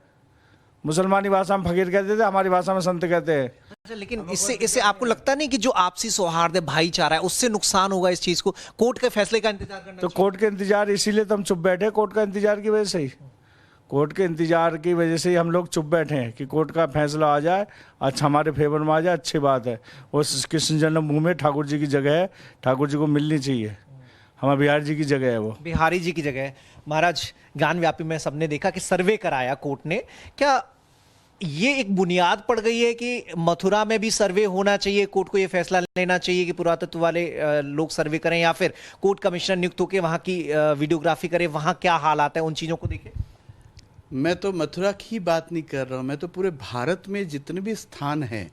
मुसलमानी भाषा में फकीर कहते थे, हमारी भाषा में संत कहते हैं। अच्छा, लेकिन इससे आपको लगता नहीं कि जो आपसी सौहार्द है, भाईचारा है, उससे नुकसान होगा इस चीज को? कोर्ट के फैसले का इंतजार करना तो कोर्ट के इंतजार, इसीलिए तो हम चुप बैठे, कोर्ट का इंतजार की वजह से ही। कोर्ट के इंतजार की वजह से ही हम लोग चुप बैठे हैं कि कोर्ट का फैसला आ जाए, अच्छा हमारे फेवर में आ जाए, अच्छी बात है। वो कृष्ण जन्मभूमि ठाकुर जी की जगह है, ठाकुर जी को मिलनी चाहिए। हमारे बिहार जी की जगह है, वो बिहारी जी की जगह है। महाराज, ज्ञानव्यापी में सबने देखा कि सर्वे कराया कोर्ट ने, क्या ये एक बुनियाद पड़ गई है कि मथुरा में भी सर्वे होना चाहिए? कोर्ट को ये फैसला लेना चाहिए कि पुरातत्व वाले लोग सर्वे करें, या फिर कोर्ट कमिश्नर नियुक्त होकर वहां की वीडियोग्राफी करे, वहां क्या हालात है, उन चीजों को देखें? मैं तो मथुरा की बात नहीं कर रहा हूं, मैं तो पूरे भारत में जितने भी स्थान हैं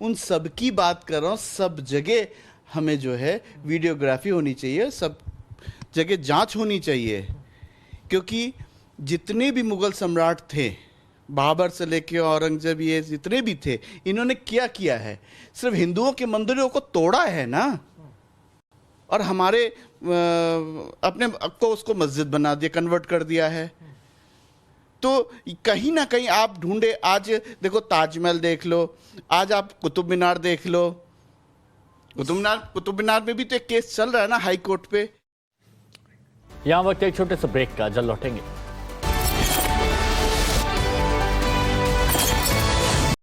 उन सब की बात कर रहा हूं। सब जगह हमें जो है वीडियोग्राफी होनी चाहिए, सब जगह जांच होनी चाहिए। क्योंकि जितने भी मुगल सम्राट थे, बाबर से लेके औरंगजेब, ये जितने भी थे, इन्होंने क्या किया है? सिर्फ हिंदुओं के मंदिरों को तोड़ा है ना, और हमारे अपने को उसको मस्जिद बना दिया, कन्वर्ट कर दिया है। तो कहीं ना कहीं आप ढूंढे, आज देखो ताजमहल देख लो, आज आप कुतुब मीनार देख लो। कुतुब मीनार में भी तो एक केस चल रहा है ना हाई कोर्ट पे। यहां वक्त एक छोटे से ब्रेक का, जल्द लौटेंगे।